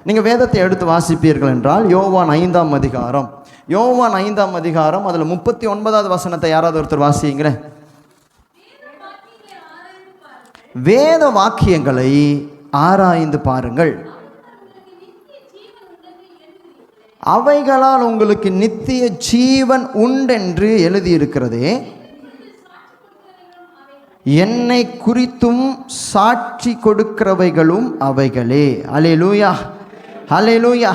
நீங்கள் வேதத்தை எடுத்து வாசிப்பீர்கள் என்றால் யோவான் 5ஆம் அதிகாரம், யோவான் 5ஆம் அதிகாரம் அதில் 39வது வசனத்தை யாராவது ஒருத்தர் வாசிங்களேன். வேத வாக்கியங்களை ஆராய்ந்து பாருங்கள், அவைகளால் உங்களுக்கு நித்திய ஜீவன் உண்டென்று எழுதியிருக்கிறதே, என்னை குறித்தும் சாட்சி கொடுக்கிறவைகளும் அவைகளே. அல்லேலூயா, அல்லேலூயா,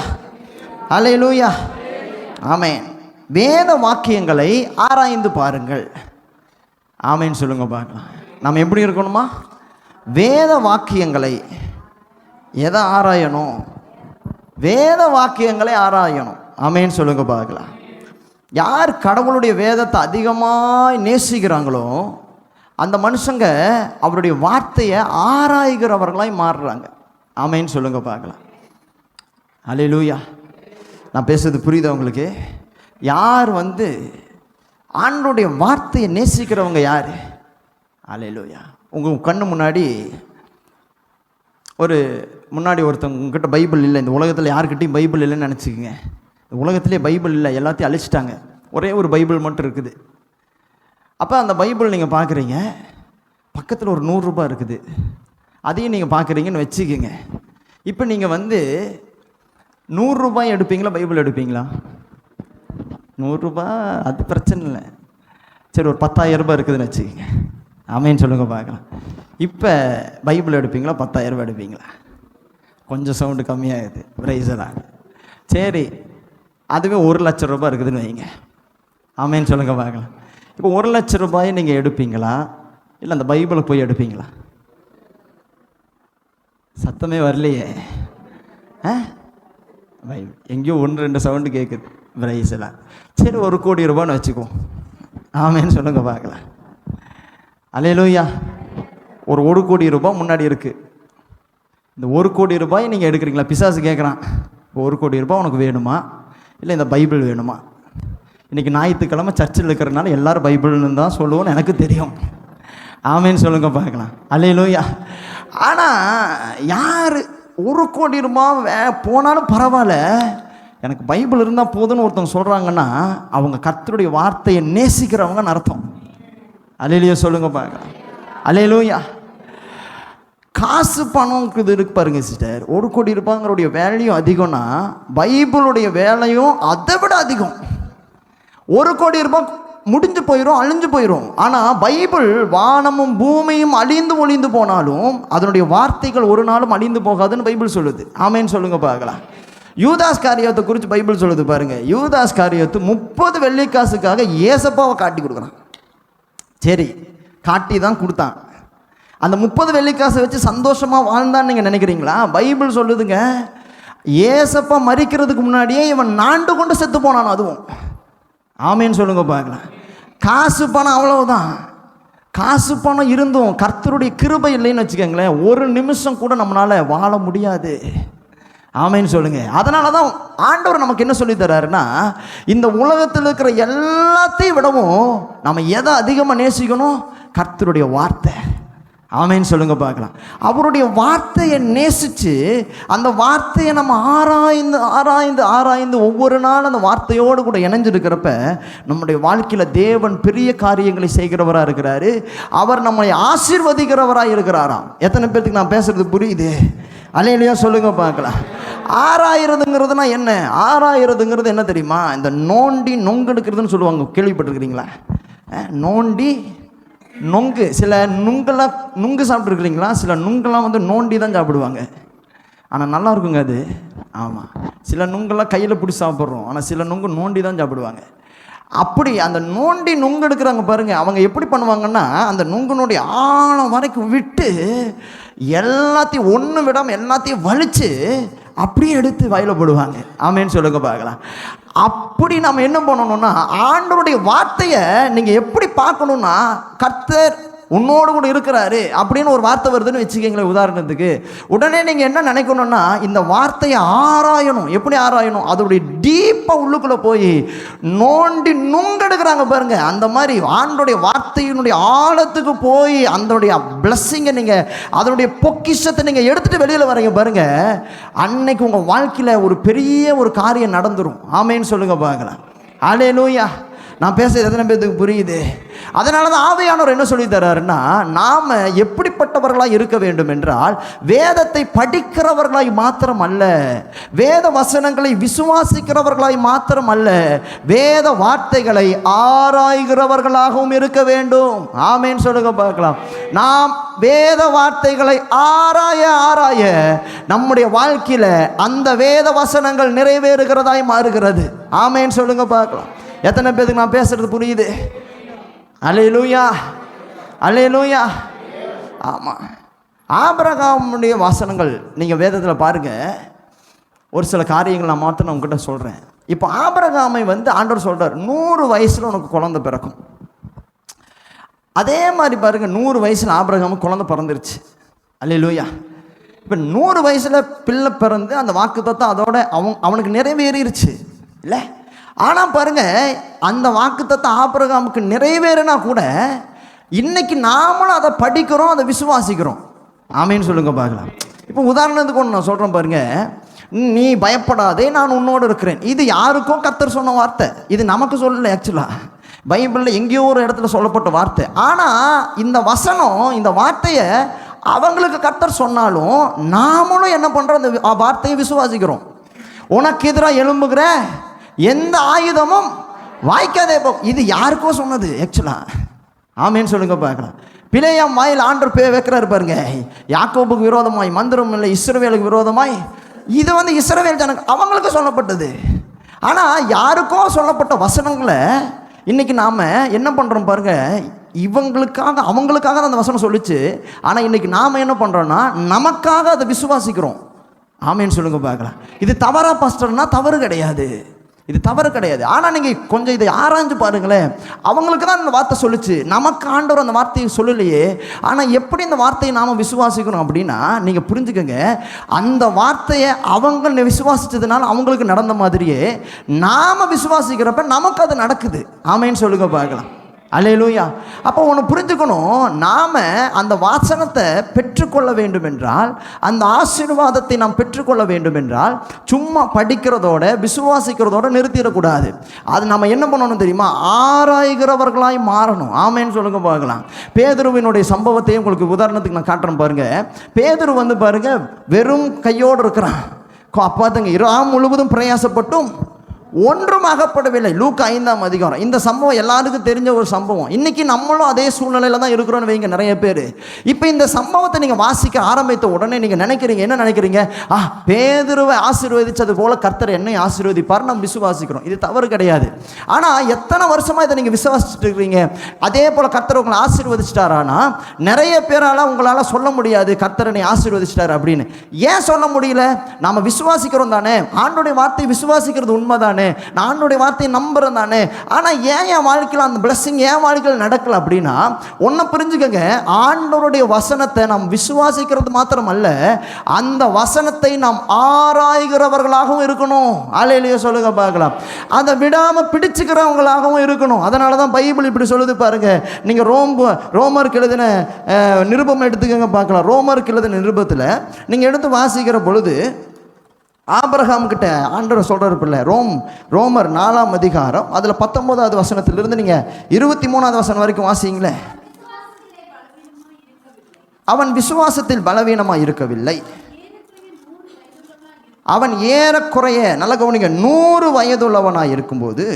அல்லேலூயா, ஆமென். வேத வாக்கியங்களை ஆராய்ந்து பாருங்கள். ஆமென் சொல்லுங்க பார்க்கலாம். நம்ம எப்படி இருக்கணுமா? வேத வாக்கியங்களை எதை ஆராயணும்? வேத வாக்கியங்களை ஆராயணும். ஆமென் சொல்லுங்க பார்க்கலாம். யார் கடவுளுடைய வேதத்தை அதிகமாக நேசிக்கிறாங்களோ அந்த மனுஷங்க அவருடைய வார்த்தையை ஆராய்கிறவர்களாய் மாறுறாங்க. ஆமென் சொல்லுங்க பார்க்கலாம். அல்லேலூயா. நான் பேசுறது புரியுதா உங்களுக்கு? யார் ஆண்டவருடைய வார்த்தையை நேசிக்கிறவங்க யார்? அல்லேலூயா. உங்கள் கண்ணு முன்னாடி ஒருத்தவங்க உங்ககிட்ட பைபிள் இல்லை, இந்த உலகத்தில் யாருக்கிட்டையும் பைபிள் இல்லைன்னு நினச்சிக்கோங்க. இந்த உலகத்திலே பைபிள் இல்லை, எல்லாத்தையும் அழிச்சிட்டாங்க, ஒரே ஒரு பைபிள் மட்டும் இருக்குது. அப்போ அந்த பைபிள் நீங்கள் பார்க்குறீங்க, பக்கத்தில் ஒரு 100 ரூபாய் இருக்குது, அதையும் நீங்கள் பார்க்குறீங்கன்னு வச்சுக்கோங்க. இப்போ நீங்கள் 100 ரூபாய் எடுப்பீங்களா, பைபிள் எடுப்பீங்களா? 100 ரூபாய் அது பிரச்சனை இல்லை. சரி, ஒரு 10,000 ரூபாய் இருக்குதுன்னு வச்சுக்கோங்க. ஆமென் சொல்லுங்க பார்க்கலாம். இப்போ பைபிள் எடுப்பீங்களா, 10,000 ரூபாய் எடுப்பீங்களா? கொஞ்சம் சவுண்டு கம்மியாகுது. பிரைஸெல்லாம் சரி, அதுவே 1,00,000 ரூபாய் இருக்குதுன்னு வைங்க. ஆமென் சொல்லுங்க பார்க்கலாம். இப்போ 1,00,000 ரூபாயை நீங்கள் எடுப்பீங்களா, இல்லை அந்த பைபிளை போய் எடுப்பீங்களா? சத்தமே வரலையே. பைபிள் எங்கேயோ 1-2 சவுண்டு கேட்குது. பிரைஸெல்லாம் சரி, 1 கோடி ரூபான்னு வச்சுக்குவோம். ஆமென் சொல்லுங்க பார்க்கலாம். அல்லேலூயா. ஒரு 1 கோடி ரூபாய் முன்னாடி இருக்குது. இந்த 1 கோடி ரூபாய் நீங்கள் எடுக்கிறீங்களா? பிசாசு கேட்குறான், இப்போ 1 கோடி ரூபாய் உனக்கு வேணுமா, இல்லை இந்த பைபிள் வேணுமா? இன்றைக்கி ஞாயிற்றுக்கிழமை சர்ச்சில் இருக்கிறதுனால எல்லோரும் பைபிள்னு தான் சொல்லுவோன்னு எனக்கு தெரியும். ஆமென் சொல்லுங்க பார்க்கலாம். அல்லேலூயா. ஆனால் யார் 1 கோடி ரூபாய் போனாலும் பரவாயில்ல, எனக்கு பைபிள் இருந்தால் போதுன்னு ஒருத்தவங்க சொல்கிறாங்கன்னா அவங்க கர்த்தருடைய வார்த்தையை நேசிக்கிறவங்கன்னு அர்த்தம். அல்லேலூயா சொல்லுங்க பார்க்கலாம். அல்லேலூயா. காசு பணம் இருக்கு பாருங்க சிஸ்டர். 1 கோடி ரூபாய்ங்களுடைய வேலையும் அதிகம்னா பைபிளுடைய வேலையும் அதை விட அதிகம். 1 கோடி ரூபாய் முடிஞ்சு போயிடும், அழிஞ்சு போயிடும். ஆனால் பைபிள் வானமும் பூமியும் அழிந்து ஒழிந்து போனாலும் அதனுடைய வார்த்தைகள் ஒரு நாளும் அழிந்து போகாதுன்னு பைபிள் சொல்லுது. ஆமென் சொல்லுங்க பார்க்கலாம். யூதாஸ் காரியத்தை குறித்து பைபிள் சொல்லுது பாருங்க. யூதாஸ் காரியத்து 30 வெள்ளிக்காசுக்காக ஏசப்பாவை காட்டி கொடுக்குறான். சரி, காட்டி தான் கொடுத்தான். அந்த 30 வெள்ளிக்காசை வச்சு சந்தோஷமாக வாழ்ந்தான்னு நீங்கள் நினைக்கிறீங்களா? பைபிள் சொல்லுதுங்க, ஏசப்பா மரிக்கிறதுக்கு முன்னாடியே இவன் நாண்டு கொண்டு செத்து போனான். அதுவும் ஆமேன்னு சொல்லுங்க பார்க்கலாம். காசு பணம் அவ்வளவுதான். காசு பணம் இருந்தும் கர்த்தருடைய கிருபை இல்லைன்னு வச்சுக்கோங்களேன், ஒரு நிமிஷம் கூட நம்மளால் வாழ முடியாது. ஆமேன்னு சொல்லுங்க. அதனால தான் ஆண்டவர் நமக்கு என்ன சொல்லி தர்றாருன்னா, இந்த உலகத்தில் இருக்கிற எல்லாத்தையும் விடவும் நம்ம எதை அதிகமாக நேசிக்கணும்? கர்த்தருடைய வார்த்தை. ஆமேன்னு சொல்லுங்க பார்க்கலாம். அவருடைய வார்த்தையை நேசித்து அந்த வார்த்தையை நம்ம ஆராய்ந்து ஆராய்ந்து ஆராய்ந்து ஒவ்வொரு நாள் அந்த வார்த்தையோடு கூட இணைஞ்சிருக்கிறப்ப நம்முடைய வாழ்க்கையில் தேவன் பெரிய காரியங்களை செய்கிறவராக இருக்கிறாரு. அவர் நம்மை ஆசீர்வதிக்கிறவராக இருக்கிறாராம். எத்தனை பேர்த்துக்கு நான் பேசுறது புரியுது? அல்லேலூயா சொல்லுங்க பார்க்கலாம். ஆராயிரதுங்கிறதுனா என்ன? ஆராயிரதுங்கிறது என்ன தெரியுமா? இந்த நோண்டி நொங்கெடுக்கிறதுன்னு சொல்லுவாங்க, கேள்விப்பட்டிருக்கிறீங்களா? நோண்டி நொங்கு. சில நுங்கு சாப்பிட்ருக்கிறீங்களா? சில நுங்கெல்லாம் நோண்டி தான் சாப்பிடுவாங்க, ஆனால் நல்லா இருக்குங்க அது. ஆமாம், சில நுங்கெல்லாம் கையில் பிடிச்சி சாப்பிட்றோம், ஆனால் சில நுங்கு நோண்டி தான் சாப்பிடுவாங்க. அப்படி அந்த நோண்டி நுங்கு எடுக்கிறாங்க பாருங்க, அவங்க எப்படி பண்ணுவாங்கன்னா அந்த நுங்குனுடைய ஆழம் வரைக்கும் விட்டு எல்லாத்தையும் ஒன்று விடாமல் எல்லாத்தையும் வலிச்சு அப்படியே எடுத்து வயல போடுவாங்க. ஆமேன்னு சொல்லுங்க பார்க்கலாம். அப்படி நம்ம என்ன பண்ணணும்னா, ஆண்டவருடைய வார்த்தையை நீங்கள் எப்படி பார்க்கணுன்னா, கர்த்தர் உன்னோடு கூட இருக்கிறாரு அப்படின்னு ஒரு வார்த்தை வருதுன்னு வச்சுக்கோங்களேன் உதாரணத்துக்கு, உடனே நீங்கள் என்ன நினைக்கணும்னா, இந்த வார்த்தையை ஆராயணும். எப்படி ஆராயணும்? அதோடைய டீப் டீப்பாக உள்ளுக்குள்ளே போய் நோண்டி நுங்கெடுக்கிறாங்க பாருங்க. அந்த மாதிரி ஆண்டோடைய வார்த்தையினுடைய ஆழத்துக்கு போய் அதனுடைய பிளஸ்ஸிங்கை நீங்கள், அதனுடைய பொக்கிஷத்தை நீங்கள் எடுத்துகிட்டு வெளியில் வரீங்க பாருங்க. அன்னைக்கு உங்கள் வாழ்க்கையில் ஒரு பெரிய ஒரு காரியம் நடந்துடும். ஆமேன்னு சொல்லுங்க பார்க்கலாம். அல்லேலூயா. நான் பேசுறது எத்தனை பேருக்கு புரியுது? அதனால தான் ஆவியானவர் என்ன சொல்லி தர்றாருன்னா, நாம் எப்படிப்பட்டவர்களாக இருக்க வேண்டும் என்றால், வேதத்தை படிக்கிறவர்களாய் மாத்திரம் அல்ல, வேத வசனங்களை விசுவாசிக்கிறவர்களாய் மாத்திரம் அல்ல, வேத வார்த்தைகளை ஆராய்கிறவர்களாகவும் இருக்க வேண்டும். ஆமேன்னு சொல்லுங்க பார்க்கலாம். நாம் வேத வார்த்தைகளை ஆராய ஆராய நம்முடைய வாழ்க்கையில் அந்த வேத வசனங்கள் நிறைவேறுகிறதாய் மாறுகிறது. ஆமேன்னு சொல்லுங்க பார்க்கலாம். எத்தனை பேருக்கு நான் பேசுறது புரியுது? அல்லேலூயா, அல்லேலூயா. ஆமாம், ஆபிரகாமுடைய வசனங்கள் நீங்கள் வேதத்தில் பாருங்கள். ஒரு சில காரியங்கள் நான் மாத்திரம் உங்ககிட்ட சொல்கிறேன். இப்போ ஆபிரகாமை ஆண்டவர் சொல்கிறார், 100 வயசில் உனக்கு குழந்தை பிறக்கும். அதே மாதிரி பாருங்கள், 100 வயசில் ஆபிரகாமுக்கு குழந்தை பிறந்துருச்சு. அல்லேலூயா. இப்போ 100 வயசில் பிள்ளை பிறந்து அந்த வாக்குத்தத்தம் அதோட அவனுக்கு நிறைவேறிடுச்சு இல்லை? ஆனால் பாருங்க, அந்த வாக்குத்தத்தம் ஆபிரகாமுக்கு நிறைவேறினா கூட இன்னைக்கு நாமளும் அதை படிக்கிறோம், அதை விசுவாசிக்கிறோம். ஆமேன்னு சொல்லுங்க பார்க்கலாம். இப்போ உதாரணத்துக்கு ஒன்று நான் சொல்கிறேன் பாருங்க. நீ பயப்படாதே, நான் உன்னோடு இருக்கிறேன். இது யாருக்கும் கர்த்தர் சொன்ன வார்த்தை, இது நமக்கு சொல்லலை. ஆக்சுவலாக பைபிளில் எங்கேயோ ஒரு இடத்துல சொல்லப்பட்ட வார்த்தை. ஆனால் இந்த வசனம், இந்த வார்த்தையை அவங்களுக்கு கர்த்தர் சொன்னாலும் நாமளும் என்ன பண்ணுறோம், அந்த வார்த்தையை விசுவாசிக்கிறோம். உனக்கு எதிராக எழும்புகிற எந்த ஆயுதமும் வாய்க்காதே போ. இது யாருக்கோ சொன்னது ஆக்சுவலாக. ஆமேன்னு சொல்லுங்க பார்க்கலாம். பிலேயாம் வாயில் ஆண்டவர் பேர் வைக்கிறாரு பாருங்க. யாக்கோபுக்கு விரோதமாய் மந்திரம் இல்லை, இஸ்ரவேலுக்கு விரோதமாய். இது இஸ்ரவேல் ஜனங்க அவங்களுக்கு சொல்லப்பட்டது. ஆனால் யாருக்கோ சொல்லப்பட்ட வசனங்களை இன்னைக்கு நாம் என்ன பண்ணுறோம் பாருங்க. இவங்களுக்காக அவங்களுக்காக தான் அந்த வசனம் சொல்லிச்சு. ஆனால் இன்னைக்கு நாம் என்ன பண்ணுறோன்னா, நமக்காக அதை விசுவாசிக்கிறோம். ஆமேன்னு சொல்லுங்க பார்க்கலாம். இது தவறா பாஸ்டர்னா? தவறு கிடையாது, இது தவறு கிடையாது. ஆனால் நீங்கள் கொஞ்சம் இதை ஆராய்ஞ்சு பாருங்களேன். அவங்களுக்கு தான் இந்த வார்த்தை சொல்லிச்சு, நமக்கு ஆண்டவர் அந்த வார்த்தையை சொல்லலையே. ஆனால் எப்படி இந்த வார்த்தையை நாம் விசுவாசிக்கணும் அப்படின்னா, நீங்கள் புரிஞ்சுக்கோங்க, அந்த வார்த்தையை அவங்க விசுவாசித்ததுனால அவங்களுக்கு நடந்த மாதிரியே நாம் விசுவாசிக்கிறப்ப நமக்கு அது நடக்குது. ஆமேன்னு சொல்லுங்க பார்க்கலாம். அல்லேலூயா. அப்போ ஒன்று புரிஞ்சுக்கணும், நாம் அந்த வாசனத்தை பெற்றுக்கொள்ள வேண்டும் என்றால், அந்த ஆசீர்வாதத்தை நாம் பெற்றுக்கொள்ள வேண்டும் என்றால், சும்மா படிக்கிறதோட விசுவாசிக்கிறதோட நிறுத்திடக்கூடாது. அது நம்ம என்ன பண்ணணும் தெரியுமா? ஆராய்கிறவர்களாய் மாறணும். ஆமேன்னு சொல்லுங்க பார்க்கலாம். பேதுருவினுடைய சம்பவத்தையும் உங்களுக்கு உதாரணத்துக்கு நான் காட்டுறேன் பாருங்க. பேதுரு பாருங்க, வெறும் கையோடு இருக்கிறான். பார்த்துங்க, இரவு முழுவதும் பிரயாசப்பட்டும் ஒன்றும் அகப்படவில்லை. லூக்கா 5ஆம் அதிகாரம். இந்த சம்பவம் எல்லாருக்கும் தெரிஞ்ச ஒரு சம்பவம். இன்னைக்கு நம்மளும் அதே சூழ்நிலையில் தான் இருக்கிறோன்னு வைங்க, நிறைய பேர். இப்போ இந்த சம்பவத்தை நீங்கள் வாசிக்க ஆரம்பித்த உடனே நீங்கள் நினைக்கிறீங்க, என்ன நினைக்கிறீங்க? பேதுருவை ஆசீர்வதிச்சது போல கர்த்தர் என்னை ஆசீர்வதிப்பார், நம்ம விசுவாசிக்கிறோம். இது தவறு கிடையாது. ஆனால் எத்தனை வருஷமாக இதை நீங்கள் விசுவாசிச்சுட்டு இருக்கிறீங்க? அதே போல் கர்த்தர் உங்களை ஆசீர்வதிச்சிட்டாரானா, நிறைய பேரால் உங்களால் சொல்ல முடியாது கர்த்தர் என்னை ஆசீர்வதிச்சிட்டார் அப்படின்னு. ஏன் சொல்ல முடியல? நாம் விசுவாசிக்கிறோம் தானே, ஆண்டோடைய வார்த்தை விசுவாசிக்கிறது உண்மைதானே, நான் ஆண்டோடைய வார்த்தையை நம்புறேன் தானே. ஆனால் ஏன் என் வாழ்க்கையில் அந்த பிளஸிங் என் வாழ்க்கையில் நடக்கல அப்படின்னா, ஒன்றை புரிஞ்சுக்கங்க, ஆண்டவருடைய வசனத்தை நாம் விசுவாசிக்கிறது மாத்திரம் அல்ல, அந்த வசனத்தை நாம் ஆராய்கிறவர்களாகவும் இருக்கணும். அல்லேலூயா சொல்லுங்க பார்க்கலாம். அதை விடாமல் பிடிச்சுக்கிறவங்களாகவும் இருக்கணும். அதனால தான் பைபிள் இப்படி சொல்லுது பாருங்க. நீங்கள் ரோமருக்கு எழுதின நிருபம் எடுத்துக்கங்க பார்க்கலாம். ரோமருக்கு எழுதின நிருபத்தில் நீங்கள் எடுத்து வாசிக்கிற பொழுது ஆபிரகாம் கிட்ட ஆண்டவர் சொல்றாரு பிள்ளை. ரோமர் 4ஆம் அதிகாரம் அதில் 19வது வசனத்திலிருந்து நீங்கள் 23வது வசனம் வரைக்கும் வாசிங்களே. அவன் விசுவாசத்தில் பலவீனமாக இருக்கவில்லை. அவன் ஏறக்குறைய, நல்ல கவனிங்க, 100 வயதுள்ளவனாக இருக்கும்போது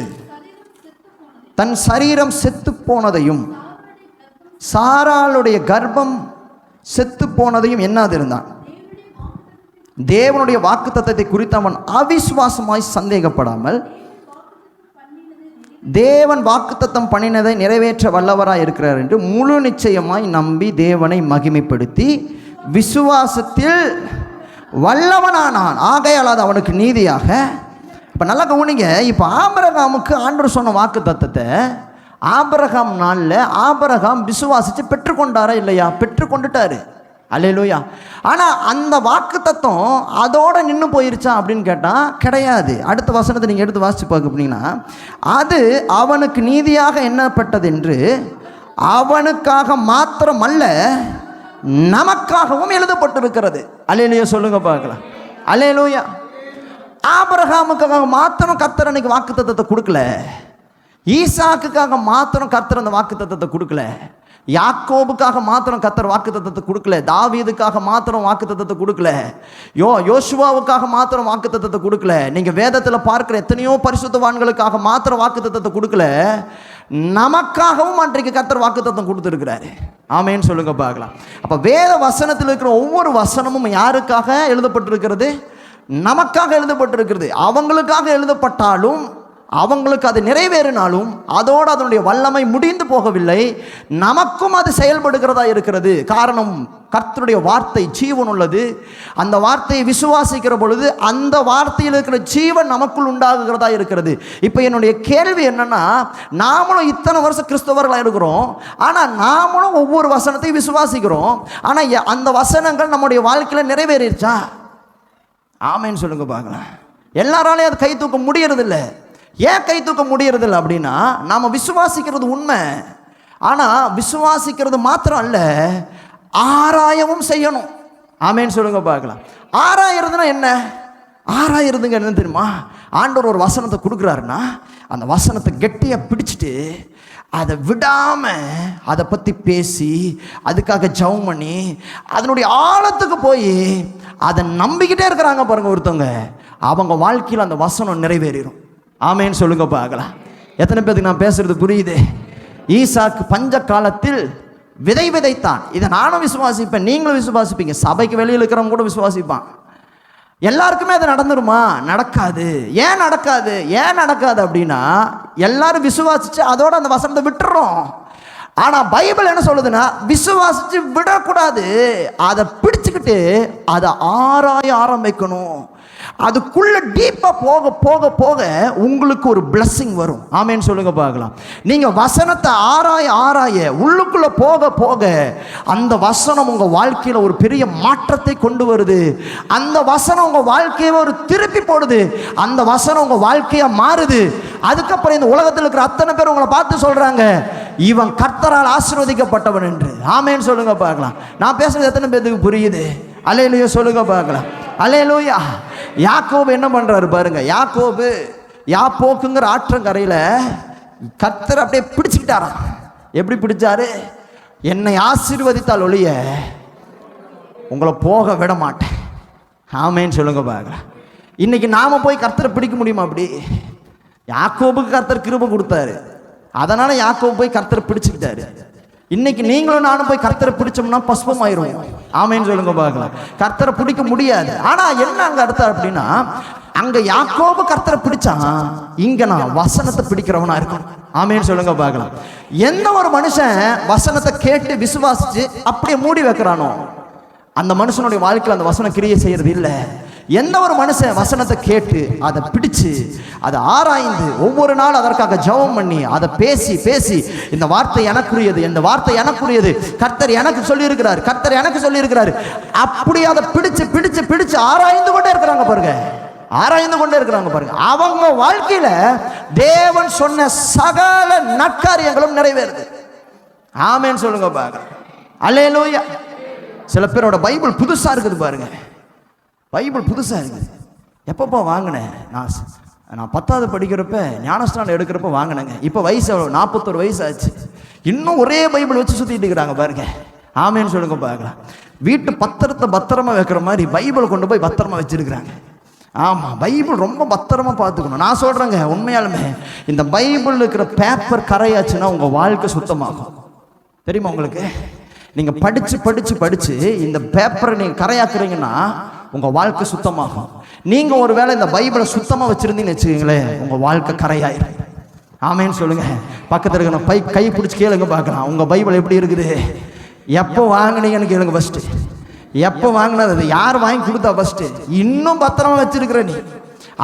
தன் சரீரம் செத்து போனதையும் சாராளுடைய கர்ப்பம் செத்து போனதையும் என்னாது இருந்தான். தேவனுடைய வாக்குத்தத்தத்தை குறித்து அவன் அவிசுவாசமாய் சந்தேகப்படாமல் தேவன் வாக்குத்தத்தம் பண்ணினதை நிறைவேற்ற வல்லவராய் இருக்கிறார் என்று முழு நிச்சயமாய் நம்பி தேவனை மகிமைப்படுத்தி விசுவாசத்தில் வல்லவனானான். ஆகையால் அது அவனுக்கு நீதியாக. இப்போ நல்லா கவனிங்க. இப்போ ஆபிரகாமுக்கு ஆண்டவர் சொன்ன வாக்குத்தத்தத்தை ஆபிரகாம் நாளில் ஆபிரகாம் விசுவாசித்து பெற்றுக்கொண்டாரா இல்லையா? பெற்றுக்கொண்டுட்டாரு. அல்லேலூயா. ஆனால் அந்த வாக்கு தத்துவம் அதோட நின்று போயிருச்சா அப்படின்னு கேட்டால் கிடையாது. அடுத்த வசனத்தை நீங்கள் எடுத்து வாசித்து பார்க்க அப்படின்னா, அது அவனுக்கு நீதியாக எண்ணப்பட்டது என்று அவனுக்காக மாத்திரமல்ல நமக்காகவும் எழுதப்பட்டிருக்கிறது. அல்லேலூயா சொல்லுங்க பார்க்கலாம். அல்லேலூயா. ஆபிரகாமுக்காக மாத்திரம் கர்த்தர் அன்னைக்கு வாக்கு தத்தத்தை கொடுக்கல. ஈசாக்குக்காக மாத்திரம் கர்த்தர் அந்த வாக்கு தத்தத்தை கொடுக்கல. யாக்கோபுக்காக மாத்திரம் கர்த்தர் வாக்கு தத்தத்தை கொடுக்கல. தாவீதுக்காக மாத்திரம் வாக்கு தத்தத்தை கொடுக்கல. யோசுவாவுக்காக மாத்திரம் வாக்கு தத்தத்தை கொடுக்கல. நீங்கள் வேதத்தில் பார்க்குற எத்தனையோ பரிசுத்தவான்களுக்காக மாத்திரம் வாக்கு தத்தத்தை கொடுக்கல. நமக்காகவும் அன்றைக்கு கர்த்தர் வாக்கு தத்தம் கொடுத்துருக்கிறாரு. ஆமேன்னு சொல்லுங்க பார்க்கலாம். அப்போ வேத வசனத்தில் இருக்கிற ஒவ்வொரு வசனமும் யாருக்காக எழுதப்பட்டிருக்கிறது? நமக்காக எழுதப்பட்டிருக்கிறது. அவங்களுக்காக எழுதப்பட்டாலும் அவங்களுக்கு அது நிறைவேறினாலும் அதோடு அதனுடைய வல்லமை முடிந்து போகவில்லை. நமக்கும் அது செயல்படுகிறதா இருக்கிறது. காரணம், கர்த்தருடைய வார்த்தை ஜீவன் உள்ளது. அந்த வார்த்தையை விசுவாசிக்கிற பொழுது அந்த வார்த்தையில் இருக்கிற ஜீவன் நமக்குள் உண்டாகுகிறதா இருக்கிறது. இப்போ என்னுடைய கேள்வி என்னன்னா, நாமளும் இத்தனை வருஷம் கிறிஸ்தவர்களாக இருக்கிறோம். ஆனால் நாமளும் ஒவ்வொரு வசனத்தையும் விசுவாசிக்கிறோம். ஆனால் அந்த வசனங்கள் நம்முடைய வாழ்க்கையில் நிறைவேறிடுச்சா? ஆமேன்னு சொல்லுங்க பார்க்கலாம். எல்லாராலையும் அது கை தூக்க முடியறதில்லை. ஏன் கை தூக்க முடியறதில்லை அப்படின்னா, நாம் விசுவாசிக்கிறது உண்மை. ஆனால் விசுவாசிக்கிறது மாத்திரம் அல்ல, ஆராயவும் செய்யணும். ஆமேன்னு சொல்லுங்க பார்க்கலாம். ஆராயிறதுனா என்ன? ஆராயிறதுங்க என்ன தெரியுமா? ஆண்டவர் ஒரு வசனத்தை கொடுக்குறாருன்னா அந்த வசனத்தை கெட்டியாக பிடிச்சிட்டு அதை விடாமல் அதை பற்றி பேசி அதுக்காக ஜெபம் பண்ணி அதனுடைய ஆழத்துக்கு போய் அதை நம்பிக்கிட்டே இருக்கிறாங்க பாருங்க ஒருத்தவங்க, அவங்க வாழ்க்கையில் அந்த வசனம் நிறைவேறிடும். ஆமேன்னு சொல்லுங்க பார்க்கலாம். எத்தனை பேருக்கு நான் பேசுறது புரியுது? ஈசாக்கு பஞ்ச காலத்தில் விதை விதைத்தான். இதை நானும் விசுவாசிப்பேன், நீங்களும் விசுவாசிப்பீங்க. சபைக்கு வெளியில் இருக்கிறவங்க கூட விசுவாசிப்பான். எல்லாருக்குமே அது நடந்துருமா? நடக்காது. ஏன் நடக்காது? ஏன் நடக்காது அப்படின்னா, எல்லாரும் விசுவாசிச்சு அதோட அந்த வசனத்தை விட்டுறோம். ஆனால் பைபிள் என்ன சொல்லுதுன்னா, விசுவாசிச்சு விடக்கூடாது, அதை பிடிச்சுக்கிட்டு அதை ஆராய ஆரம்பிக்கணும். அதுக்குள்ள டீப்பா போக போக போக உங்களுக்கு ஒரு பிளஸ்ஸிங் வரும். ஆமேன்னு சொல்லுங்க பார்க்கலாம். நீங்க வசனத்தை ஆராய ஆராய உள்ளுக்குள்ள போக போக அந்த வசனம் உங்க வாழ்க்கையில ஒரு பெரிய மாற்றத்தை கொண்டு வருது. அந்த வசனம் உங்க வாழ்க்கையை ஒரு திருப்பி போடுது. அந்த வசனம் உங்க வாழ்க்கையா மாறுது. அதுக்கப்புறம் இந்த உலகத்தில் இருக்கிற அத்தனை பேர் உங்களை பார்த்து சொல்றாங்க, இவன் கர்த்தரால் ஆசீர்வதிக்கப்பட்டவன் என்று. ஆமேன்னு சொல்லுங்க பார்க்கலாம். நான் பேசுறது எத்தனை பேருக்கு புரியுது? அல்லேலூயா சொல்லுங்க பார்க்கலாம். அல்லேலூயா. யாக்கோபு என்ன பண்றாரு பாருங்க. யாக்கோபு யாப்போக்குங்கிற ஆற்றங்கரையில் கர்த்தர் அப்படியே பிடிச்சுக்கிட்டாராம். எப்படி பிடிச்சாரு? என்னை ஆசீர்வதித்தால் ஒழிய உங்களை போக விட மாட்டேன். ஆமேன்னு சொல்லுங்க பார்க்கலாம். இன்னைக்கு நாம போய் கர்த்தரை பிடிக்க முடியுமா? அப்படி யாக்கோபுக்கு கர்த்தர் கிருபை கொடுத்தாரு, அதனால யாக்கோபு போய் கர்த்தரை பிடிச்சுக்கிட்டாரு. இன்னைக்கு நீங்களும் நானும் போய் கர்த்தரை பிடிச்சோம்னா பஸ்பம் ஆயிரும். ஆமேன்னு சொல்லுங்க பார்க்கலாம். கர்த்தரை பிடிக்க முடியாது. ஆனா என்ன அங்க அடுத்த அப்படின்னா, அங்க யாக்கோபு கர்த்தரை பிடிச்சான், இங்க நான் வசனத்தை பிடிக்கிறவனா இருக்கணும். ஆமேன்னு சொல்லுங்க பார்க்கலாம். எந்த ஒரு மனுஷன் வசனத்தை கேட்டு விசுவாசிச்சு அப்படியே மூடி வைக்கிறானோ அந்த மனுஷனுடைய வாழ்க்கையில் அந்த வசனம் கிரியை செய்யறது இல்லை. எந்த ஒரு மனுஷன் வசனத்தை கேட்டு அதை பிடிச்சு அதை ஆராய்ந்து ஒவ்வொரு நாள் அதற்காக ஜெபம் பண்ணி அதை பேசி பேசி இந்த வார்த்தை எனக்குரியது, இந்த வார்த்தை எனக்குரியது, கர்த்தர் எனக்கு சொல்லியிருக்கிறார், கர்த்தர் எனக்கு சொல்லியிருக்கிறார், அப்படி அதை பிடிச்சு பிடிச்சு பிடிச்சு ஆராய்ந்து கொண்டே இருக்கிறாங்க பாருங்க. ஆராய்ந்து கொண்டே இருக்கிறாங்க பாருங்க. அவங்க வாழ்க்கையில தேவன் சொன்ன சகல நற்காரியங்களும் நிறைவேறுது. ஆமேன்னு சொல்லுங்க பாருங்க. அல்லேலூயா. சில பேரோட பைபிள் புதுசா இருக்குது பாருங்க. பைபிள் புதுசாக இருக்குது. எப்பப்போ வாங்கினேன்? நான் 10வது படிக்கிறப்ப ஞானஸ்தானம் எடுக்கிறப்ப வாங்கினேங்க. இப்போ வயசு 41 வயசு ஆச்சு. இன்னும் ஒரே பைபிள் வச்சு சுற்றிட்டு இருக்கிறாங்க பாருங்க. ஆமேன்னு சொல்லுங்க பார்க்கலாம். வீட்டு பத்திரத்தை பத்திரமா வைக்கிற மாதிரி பைபிள் கொண்டு போய் பத்திரமா வச்சிருக்கிறாங்க. ஆமாம், பைபிள் ரொம்ப பத்திரமா பார்த்துக்கணும். நான் சொல்கிறேங்க, உண்மையாலுமே இந்த பைபிள் இருக்கிற பேப்பர் கரையாச்சுன்னா உங்கள் வாழ்க்கை சுத்தமாகும். தெரியுமா உங்களுக்கு? நீங்கள் படித்து படித்து படித்து இந்த பேப்பரை நீங்கள் கரையாக்குறீங்கன்னா உங்கள் வாழ்க்கை சுத்தமாகும். நீங்கள் ஒரு வேளை இந்த பைபிளை சுத்தமாக வச்சுருந்தீங்கன்னு வச்சுக்கோங்களேன், உங்கள் வாழ்க்கை கரையாயிரும். ஆமேன்னு சொல்லுங்கள். பக்கத்தில் இருக்கிற கை பிடிச்சி கேளுங்க பார்க்கலாம், உங்கள் பைபிள் எப்படி இருக்குது, எப்போ வாங்கினீங்கன்னு கேளுங்க ஃபஸ்ட்டு. எப்போ வாங்கினது, யார் வாங்கி கொடுத்தா ஃபஸ்ட்டு, இன்னும் பத்திரமா வச்சுருக்கிற நீ,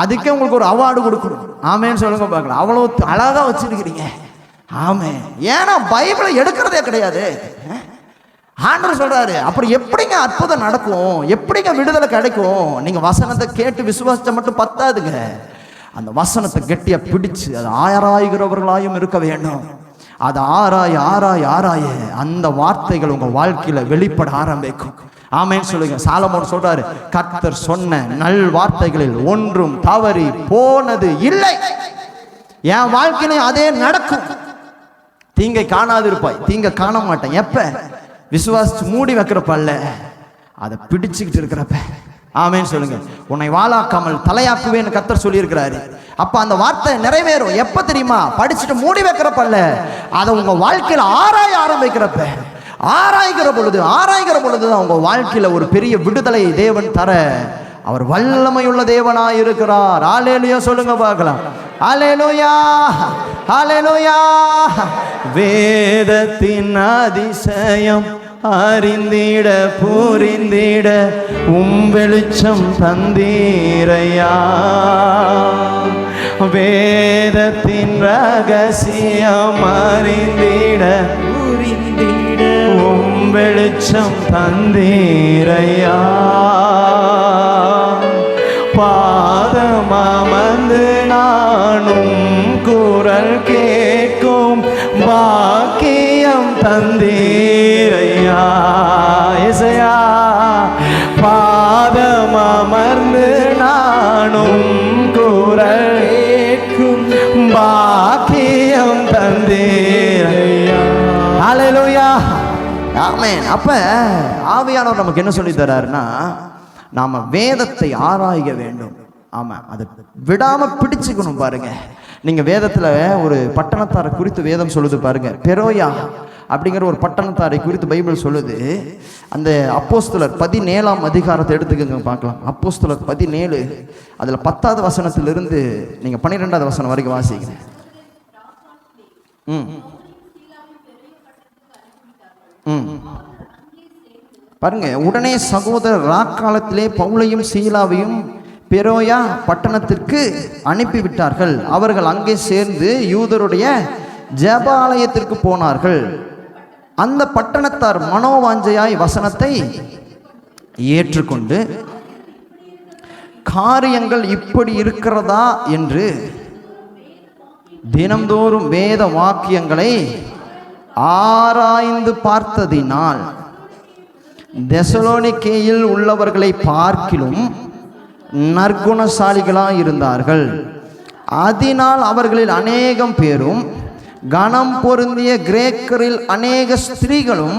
அதுக்கே உங்களுக்கு ஒரு அவார்டு கொடுக்கணும். ஆமேன்னு சொல்லுங்க பார்க்கலாம். அவ்வளோ அழகாக வச்சுருக்கிறீங்க. ஆமே. ஏன்னா பைபிளை எடுக்கிறதே கிடையாது. ஆண்டவர் சொல்றாரு, அப்புறம் எப்படிங்க அற்புதம் நடக்கும், எப்படிங்க விடுதலை கிடைக்கும்? நீங்க வசனத்தை கேட்டு விசுவாசத்தை மட்டும் பத்தாதுங்க, அந்த வசனத்தை கெட்டியா பிடிச்சு அது ஆராய்கிறவர்களாயும் இருக்க வேண்டும். அது ஆராய ஆராய ஆராய அந்த வார்த்தைகள் உங்க வாழ்க்கையில வெளிப்பட ஆரம்பிக்கும். ஆமென் சொல்லுங்க. சாலமோன் சொல்றாரு, கர்த்தர் சொன்ன நல் வார்த்தைகளில் ஒன்றும் தவறி போனது இல்லை. என் வாழ்க்கையில அதே நடக்கும். தீங்கை காணாது இருப்பாய், தீங்க காண மாட்டேன். எப்ப? விசுவாசிச்சு மூடி வைக்கிறப்பல்ல, அதை பிடிச்சுக்கிட்டு இருக்கிறப்ப. ஆமென் சொல்லுங்க. உன்னை வாளாக்காமல் தலையாக்குவேன்னு கர்த்தர் சொல்லி இருக்கிறாரு. அப்ப அந்த வார்த்தை நிறைவேறும் எப்ப தெரியுமா? படிச்சுட்டு மூடி வைக்கிறப்பல்ல, அதை உங்க வாழ்க்கையில ஆராய ஆரம்பிக்கிறப்ப. ஆராய்கிற பொழுதுதான் உங்க வாழ்க்கையில ஒரு பெரிய விடுதலை தேவன் தர அவர் வல்லமையுள்ள தேவனாய் இருக்கிறார். அல்லேலூயா சொல்லுங்க பார்க்கலாம். அல்லேலூயா, அல்லேலூயா. வேதத்தின் அதிசயம் அறிந்திட புரிந்திட வெளிச்சம் தந்தீரையா. வேதத்தின் ரகசியம் அறிந்திட புரிந்திட வெளிச்சம் தந்தீரையா. பாதமர்ந்து நானும் குரல் கேட்கும் பாக்கியம் தந்தீரையா. இசையா, பாதமர்ந்து நானும் குரல் கேட்கும் பாக்கியம் தந்தீரையா. ஹல்லேலூயா, ஆமென். அப்ப ஆவியானவர் நமக்கு என்ன சொல்லி தராருன்னா, நாம வேதத்தை ஆராய வேண்டும். ஆமா, அதை விடாம பிடிச்சுக்கணும். பாருங்க, நீங்க வேதத்துல ஒரு பட்டணத்தாரை குறித்து வேதம் சொல்லுது பாருங்க. பெரோயா அப்படிங்கிற ஒரு பட்டணத்தாரை குறித்து பைபிள் சொல்லுது. அந்த அப்போஸ்தலர் 17ஆம் அதிகாரத்தை எடுத்துக்கங்க பார்க்கலாம். அப்போஸ்தலர் 17, அதுல 10வது வசனத்திலிருந்து நீங்க 12வது வசனம் வரைக்கும் வாசிங்க. பாருங்க, உடனே சகோதரர் ராக்காலத்திலே பவுலையும் சீலாவையும் பெரோயா பட்டணத்திற்கு அனுப்பிவிட்டார்கள். அவர்கள் அங்கே சேர்ந்து யூதருடைய ஜெபாலயத்திற்கு போனார்கள். அந்த பட்டணத்தார் மனோவாஞ்சையாய் வசனத்தை ஏற்றுக்கொண்டு காரியங்கள் இப்படி இருக்கிறதா என்று தினம்தோறும் வேத வாக்கியங்களை ஆராய்ந்து பார்த்ததினால் தெசலோனிக்கேயில் உள்ளவர்களை பார்க்கிலும் நற்குணசாலிகளாய் இருந்தார்கள். அதனால் அவர்களில் அநேகம் பேரும் கனம் பொருந்திய கிரேக்கரில் அநேக ஸ்திரீகளும்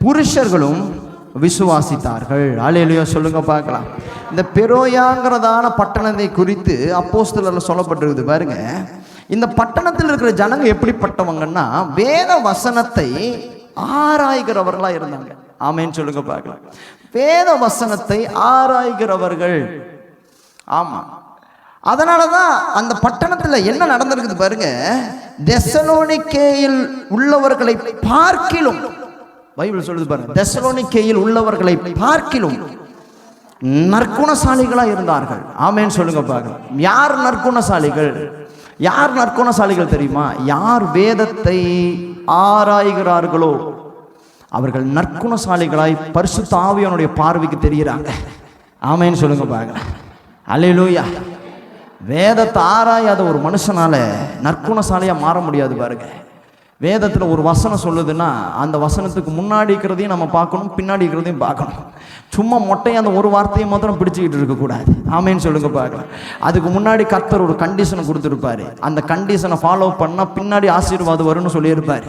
புருஷர்களும் விசுவாசித்தார்கள். அல்லேலூயா சொல்லுங்க பார்க்கலாம். இந்த பெரோயாங்கிறதான பட்டணத்தை குறித்து அப்போஸ்தலர்ல சொல்லப்பட்டிருக்குது பாருங்க. இந்த பட்டணத்தில் இருக்கிற ஜனங்க எப்படிப்பட்டவங்கன்னா, வேத வசனத்தை ஆராய்கிறவர்களா இருந்தாங்க. ஆமென் சொல்லுங்க பார்க்கலாம். வேத வசனத்தை ஆராய்கிறவர்கள். ஆமா, அதனாலதான் அந்த பட்டணத்துல என்ன நடந்திருக்குது பாருங்க. தெசலோனிக்கேயில் உள்ளவர்களை பார்க்கிலும், பைபிள் சொல்லுது பாருங்க, தெசலோனிக்கேயில் உள்ளவர்களை பார்க்கிலும் நற்குணசாலிகளா இருந்தார்கள். ஆமென் சொல்லுங்க பார்க்கலாம். யார் நற்குணசாலிகள்? யார் நற்குணசாலிகள் தெரியுமா? யார் வேதத்தை ஆராய்கிறார்களோ அவர்கள் நற்குணசாலிகளாய் பரிசுத்த ஆவியானுடைய பார்வைக்கு தெரிகிறாங்க. ஆமென் சொல்லுங்க பார்க்கலாம். அல்லேலூயா. வேதத்தை ஆராயாத ஒரு மனுஷனால நற்குணசாலியா மாற முடியாது பாருங்க. வேதத்தில் ஒரு வசனம் சொல்லுதுன்னா அந்த வசனத்துக்கு முன்னாடி இருக்கிறதையும் நம்ம பார்க்கணும், பின்னாடி இருக்கிறதையும் பார்க்கணும். சும்மா மொட்டையை அந்த ஒரு வார்த்தையை மாத்திரம் பிடிச்சிக்கிட்டு இருக்கக்கூடாது. ஆமேன்னு சொல்லுங்க பார்க்கலாம். அதுக்கு முன்னாடி கர்த்தர் ஒரு கண்டிஷனை கொடுத்துருப்பாரு. அந்த கண்டிஷனை ஃபாலோ பண்ணால் பின்னாடி ஆசீர்வாதம் வரும்னு சொல்லியிருப்பாரு.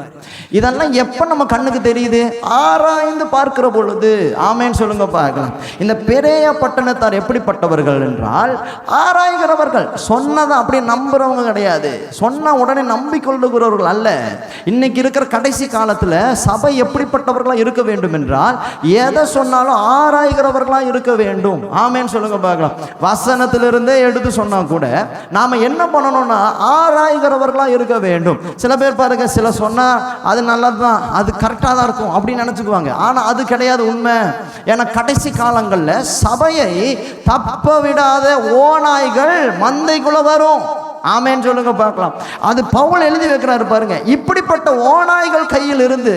இதெல்லாம் எப்போ நம்ம கண்ணுக்கு தெரியுது? ஆராய்ந்து பார்க்கிற பொழுது. ஆமேன்னு சொல்லுங்க பார்க்கலாம். இந்த பெரிய பட்டணத்தார் எப்படிப்பட்டவர்கள் என்றால் ஆராய்கிறவர்கள். சொன்னதை அப்படி நம்புறவங்க கிடையாது, சொன்ன உடனே நம்பிக்கொள்ளுகிறவர்கள் அல்ல. இன்னைக்கு இருக்கிற கடைசி காலத்துல சபை எப்படிப்பட்டவர்களா இருக்க வேண்டும் என்றால் எதை சொன்னாலும் ஆராய்கிறவர்களா இருக்க வேண்டும். ஆமென் சொல்லுங்க பார்க்கலாம். வசனத்திலிருந்தே எடுத்து சொன்னா கூட நாம என்ன பண்ணணும்னா ஆராய்கிறவர்களா இருக்க வேண்டும். சில பேர் பாருங்க, சில சொன்னா அது நல்லதுதான், அது கரெக்டா தான் இருக்கும் அப்படின்னு நினைச்சுக்குவாங்க. ஆனா அது கிடையாது உண்மை. ஏன்னா கடைசி காலங்கள்ல சபையை தப்ப விடாத ஓநாய்கள் மந்தைக்குள்ள வரும். ஆமென் சொல்லுங்க பார்க்கலாம். அது பவுல் எழுதி வைக்கிறாரு பாருங்க. இப்படிப்பட்ட ஓநாய்கள் கையில் இருந்து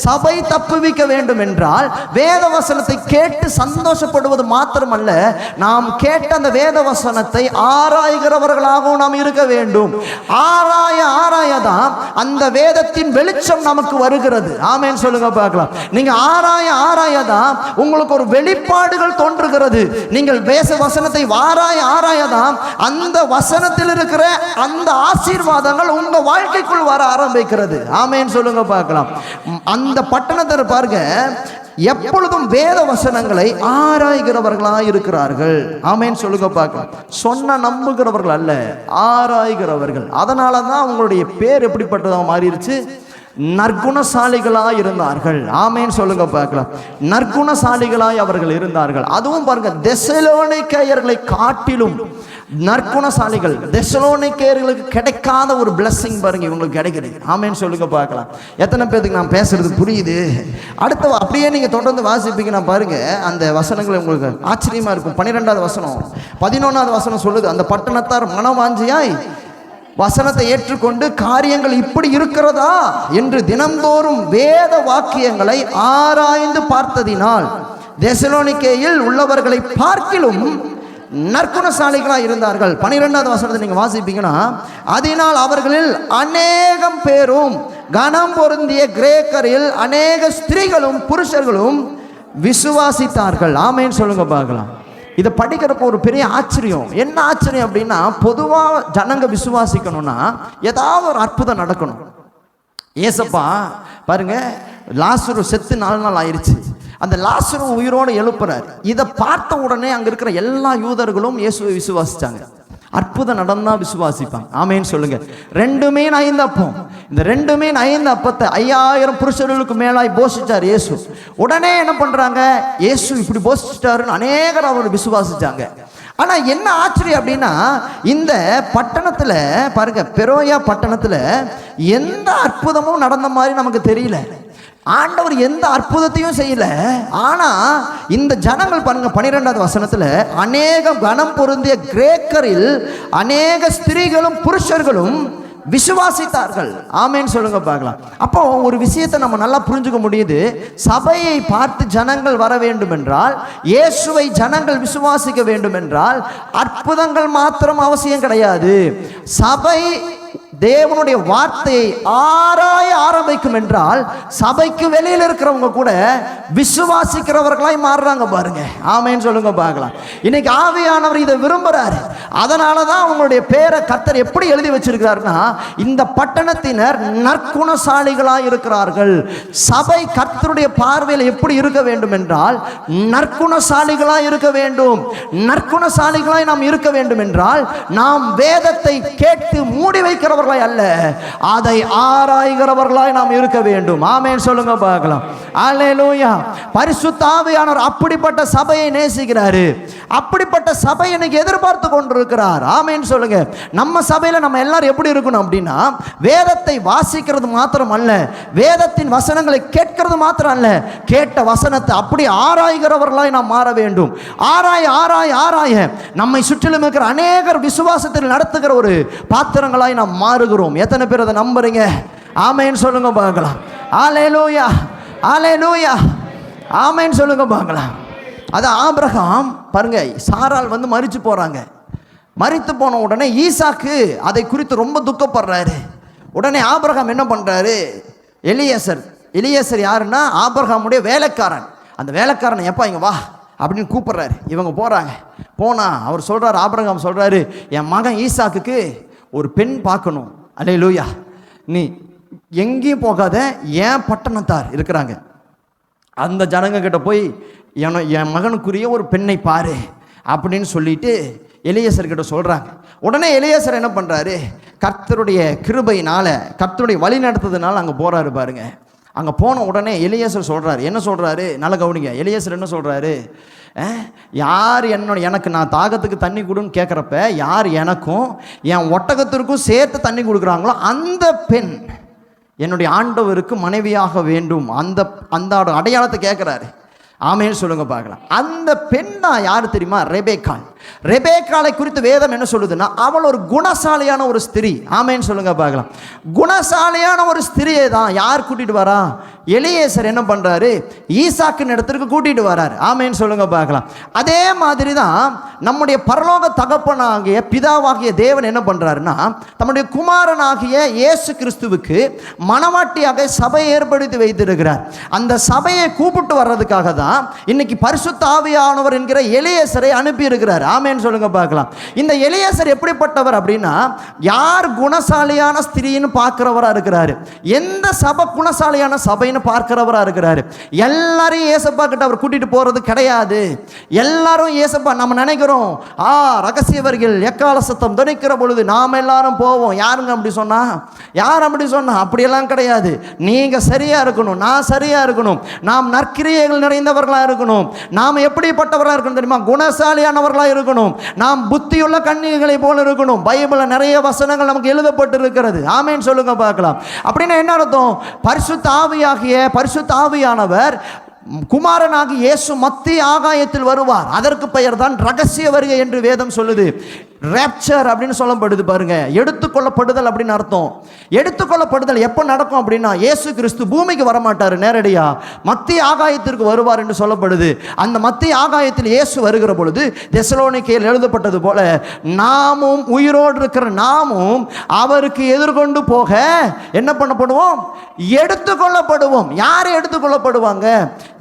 சபை தப்புவிக்க வேண்டும் என்றால் வேத வசனத்தை கேட்டு சந்தோஷப்படுவது மாத்திரமல்ல, நாம் கேட்ட அந்த வேத வசனத்தை ஆராய்கிறவர்களாகவும் நாம் இருக்க வேண்டும். ஆராயதான் அந்த வேதத்தின் வெளிச்சம் நமக்கு வருகிறது. ஆமென் சொல்லுங்க பார்க்கலாம். நீங்க ஆராயதான் உங்களுக்கு ஒரு வெளிப்பாடுகள் தோன்றுகிறது. நீங்கள் வேத வசனத்தை ஆராயதான் அந்த வசனத்தில் இருக்கிற அந்த ஆசீர்வாதங்கள் உங்க வாழ்க்கைக்குள் வர ஆரம்பிக்கிறது. ஆமென் சொல்லுங்க பார்க்கலாம். அந்த பட்டணத்தை பாருங்க, எப்பொழுதும் வேத வசனங்களை ஆராய்கிறவர்களாக இருக்கிறார்கள். ஆமென் சொல்லுங்க பார்க்கலாம். சொன்ன நம்புகிறவர்கள் அல்ல, ஆராய்கிறவர்கள். அதனால தான் அவங்களுடைய பேர் எப்படிப்பட்டதாக மாறிடுச்சு? நற்குணசாலிகளாய் இருந்தார்கள். ஆமென் சொல்லுங்க பார்க்கலாம். நற்குணசாலிகளாய் அவர்கள் இருந்தார்கள். அதுவும் பாருங்க, தெசலோனிக்கேயர்களை காட்டிலும் நற்குணசாலிகள். தெசலோனிக்கேயர்களுக்கு கிடைக்காத ஒரு பிளஸிங் பாருங்க இவங்களுக்கு கிடைக்குது. ஆமென் சொல்லுங்க பார்க்கலாம். எத்தனை பேருக்கு நான் பேசுறது புரியுது? அடுத்த அப்படியே நீங்க தொடர்ந்து வாசிப்பீங்கன்னா பாருங்க, அந்த வசனங்கள் உங்களுக்கு ஆச்சரியமா இருக்கும். 12வது வசனம் 11வது வசனம் சொல்லுது, அந்த பட்டணத்தார் மனவாஞ்சியாய் வசனத்தை ஏற்றுக்கொண்டு காரியங்கள் இப்படி இருக்கிறதா என்று தினந்தோறும் வேத வாக்கியங்களை ஆராய்ந்து பார்த்ததினால் தெசலோனிக்கேயில் உள்ளவர்களை பார்க்கிலும் நற்குணசாலிகளாக இருந்தார்கள். 12வது வசனத்தை நீங்க வாசிப்பீங்கன்னா, அதனால் அவர்களில் அநேகம் பேரும் கனம் பொருந்திய கிரேக்கரில் அநேக ஸ்திரீகளும் புருஷர்களும் விசுவாசித்தார்கள். ஆமென் சொல்லுங்க பார்க்கலாம். இதை படிக்கிறப்போ ஒரு பெரிய ஆச்சரியம். என்ன ஆச்சரியம் அப்படின்னா, பொதுவாக ஜனங்க விசுவாசிக்கணும்னா ஏதாவது ஒரு அற்புதம் நடக்கணும். ஏசப்பா பாருங்க, லாசரு செத்து 4 நாள் ஆயிடுச்சு. அந்த லாசரு உயிரோடு எழுப்புறார். இதை பார்த்த உடனே அங்க இருக்கிற எல்லா யூதர்களும் இயேசுவை விசுவாசிச்சாங்க. அற்புதம் நடந்தா விசுவாசிப்பாங்க. ஆமென் சொல்லுங்க. 2 மீன் 5 அப்பம். இந்த 2 மீன் 5 அப்பத்தை 5000 புருஷர்களுக்கு மேலாய் போஷிச்சார் இயேசு. உடனே என்ன பண்றாங்க? இயேசு இப்படி போஷிச்சிட்டாருன்னு அநேகர் அவர் விசுவாசிச்சாங்க. ஆனா என்ன ஆச்சரியம் அப்படின்னா, இந்த பட்டணத்துல பாருங்க, பெரோயா பட்டணத்துல எந்த அற்புதமும் நடந்த மாதிரி நமக்கு தெரியல. ஆண்டவர் எந்த அற்புதத்தையும் செய்யல. ஆனா இந்த ஜனங்கள் பாருங்க, 12வது வசனத்துல அநேக கனம் பொருந்திய கிரேக்கரில் அநேக ஸ்திரீகளும் புருஷர்களும் விசுவாசித்தார்கள். ஆமென் சொல்லுங்க பார்க்கலாம். அப்போ ஒரு விஷயத்தை நம்ம நல்லா புரிஞ்சுக்க முடியுது. சபையை பார்த்து ஜனங்கள் வர வேண்டும் என்றால், இயேசுவை ஜனங்கள் விசுவாசிக்க வேண்டும் என்றால் அற்புதங்கள் மாத்திரம் அவசியம் கிடையாது. சபை தேவனுடைய வார்த்தையை ஆராய ஆரம்பிக்கும் என்றால் சபைக்கு வெளியில் இருக்கிறவங்க கூட விசுவாசிக்கிறவர்களாய் மாறுறாங்க பாருங்க. ஆமென் சொல்லுங்க பார்க்கலாம். இன்னைக்கு ஆவியானவர் இதை விரும்புறாரு. அதனாலதான் அவங்களுடைய பேரை கர்த்தர் எப்படி எழுதி வச்சிருக்கிறாருன்னா, இந்த பட்டணத்தினர் நற்குணசாலிகளாய் இருக்கிறார்கள். சபை கர்த்தருடைய பார்வையில் எப்படி இருக்க வேண்டும் என்றால் நற்குணசாலிகளாய் இருக்க வேண்டும். நற்குணசாலிகளாய் நாம் இருக்க வேண்டும் என்றால் நாம் வேதத்தை கேட்டு மூடி வைக்கிறவர்கள் அல்ல, அதை ஆராய்கிறவர்களாய் நாம் இருக்க வேண்டும். ஆமென் சொல்லுங்க பார்க்கலாம். அல்லேலூயா. பரிசுத்த ஆவியானவர் அப்படிப்பட்ட சபையை நேசிக்கிறாரு. அப்படிப்பட்ட சபை இன்னைக்கு எதிர்பார்த்து கொண்டிருக்கிறார். ஆமென் சொல்லுங்க. நம்ம சபையில நம்ம எல்லாரும் எப்படி இருக்கணும் அப்படின்னா, வேதத்தை வாசிக்கிறது மாத்திரம் அல்ல, வேதத்தின் வசனங்களை கேட்கிறது மாத்திரம் அல்ல, கேட்ட வசனத்தை அப்படி ஆராய்கிறவர்களாய் நாம் மாற வேண்டும். ஆராய நம்மை சுற்றிலும் இருக்கிற அநேகர் விசுவாசத்தில் நடத்துகிற ஒரு பாத்திரங்களாய் நாம் மாறுகிறோம். எத்தனை பேர் அதை நம்புறீங்க? ஆமென் சொல்லுங்க பார்க்கலாம். அல்லேலூயா, அல்லேலூயா, ஆமென் சொல்லுங்க பார்க்கலாம். அது ஆபிரகாம் பாருங்க, சாராள் வந்து மரிச்சு போறாங்க. மரித்து போன உடனே ஈசாக்கு அதை குறித்து ரொம்ப துக்கப்படுறாரு. உடனே ஆபிரகாம் என்ன பண்றாரு? எலியேசர் யாருன்னா ஆபிரகாமுடைய வேலைக்காரன். அந்த வேலைக்காரன் எப்பா இங்க வா அப்படின்னு கூப்பிடுறாரு. இவங்க போறாங்க. போனா அவர் சொல்றாரு, ஆபிரகாம் சொல்றாரு, என் மகன் ஈசாக்குக்கு ஒரு பெண் பார்க்கணும். அல்லேலூயா. நீ எங்கேயும் போகாத, ஏன் பட்டணத்தார் இருக்கிறாங்க அந்த ஜனங்க கிட்ட போய் என் மகனுக்குரிய ஒரு பெண்ணை பாரு அப்படின்னு சொல்லிட்டு எலியேசர் கிட்ட சொல்றாங்க. உடனே எலியேசர் என்ன பண்றாரு? கர்த்தருடைய கிருபையினால, கர்த்தருடைய வழி நடத்ததுனால அங்க போறாரு பாருங்க. அங்க போன உடனே எலியேசர் சொல்றாரு, என்ன சொல்றாரு? நல்ல கவனிங்க. எலியேசர் என்ன சொல்றாரு? யார் எனக்கு நான் தாகத்துக்கு தண்ணி கொடுன்னு கேட்குறப்ப யார் எனக்கும் என் ஒட்டகத்திற்கும் சேர்த்து தண்ணி கொடுக்குறாங்களோ அந்த பெண் என்னுடைய ஆண்டவருக்கு மனைவியாக வேண்டும். அந்த அடையாளத்தை கேட்குறாரு. ஆமென் சொல்லுங்க பார்க்கலாம். அந்த பெண் தான் யார் தெரியுமா? ரெபேக்காள். ரெபேக்காளை குறித்து வேதம் என்ன சொல்லுதுன்னா, அவள் ஒரு குணசாலியான ஒரு ஸ்திரீ. ஆமென் சொல்லுங்க பார்க்கலாம். குணசாலியான ஒரு ஸ்திரியை தான் யார் கூட்டிட்டு வரா? எலியேசர் என்ன பண்றாரு? ஈசாக்கின் இடத்திற்கு கூட்டிட்டு வராரு. ஆமென் சொல்லுங்க பார்க்கலாம். அதே மாதிரி தான் நம்முடைய பரலோக தகப்பனாகிய பிதாவாகிய தேவன் என்ன பண்றாருன்னா, தம்முடைய குமாரனாகிய இயேசு கிறிஸ்துவுக்கு மணவாட்டியாக சபையை ஏற்படுத்தி வைத்திருக்கிறார். அந்த சபையை கூப்பிட்டு வர்றதுக்காக தான் இன்னைக்கு பரிசுத்த ஆவியானவர் என்கிற எலியேசரை அனுப்பி இருக்கிறார். ஆமென் சொல்லுங்க பார்க்கலாம். இந்த எலியேசர் எப்படிப்பட்டவர் அப்படின்னா, யார் குணசாலியான ஸ்திரீன்னு பார்க்கிறவரா இருக்கிறாரு. எந்த சபை குணசாலியான சபைன்னு பார்க்கிறவரா இருக்கிறாரு. எல்லாரையும் ஏசப்பா கிட்ட அவர் கூட்டிட்டு போறது கிடையாது. எல்லாரும் ஏசப்பா நம்ம நினைக்கிறோம், ரகசியவர்கள் எக்கால சத்தம் துணிக்கிற பொழுது நாம் எல்லாரும் போவோம். யாருங்க அப்படி சொன்னா? யார் அப்படி சொன்னா? அப்படியெல்லாம் கிடையாது. நீங்க சரியா இருக்கணும், நான் சரியா இருக்கணும், நாம் நற்கிரியைகள் நிறைந்தவர்களா இருக்கணும். நாம் எப்படிப்பட்டவர்களா இருக்கணும் தெரியுமா? குணசாலியானவர்களா இருக்கணும். நாம் புத்தியுள்ள கன்னிகைகளை போல இருக்கணும். பைபிள்ல நிறைய வசனங்கள் நமக்கு எழுதப்பட்டு இருக்கிறது. ஆமென் சொல்லுங்க பார்க்கலாம். அப்படின்னா என்ன அர்த்தம்? பரிசுத்த ஆவியானவர் குமாரனாகி இயேசு மத்திய ஆகாயத்தில் வருவார். அதற்கு பெயர் தான் ரகசிய வருகை என்று வேதம் சொல்லுது. ரேப்சர் அப்படின்னு சொல்லப்படுது பாருங்க. எடுத்துக்கொள்ளப்படுதல் அப்படின்னு அர்த்தம். எடுத்துக்கொள்ளப்படுதல் எப்போ நடக்கும் அப்படின்னா, இயேசு கிறிஸ்து பூமிக்கு வரமாட்டார், நேரடியா மத்திய ஆகாயத்திற்கு வருவார் என்று சொல்லப்படுது. அந்த மத்திய ஆகாயத்தில் இயேசு வருகிற பொழுது தெசலோனிக்கேயில் எழுதப்பட்டது போல நாமும் உயிரோடு இருக்கிற நாமும் அவருக்கு எதிர்கொண்டு போக என்ன பண்ணப்படுவோம்? எடுத்துக்கொள்ளப்படுவோம். யார் எடுத்துக்கொள்ளப்படுவாங்க?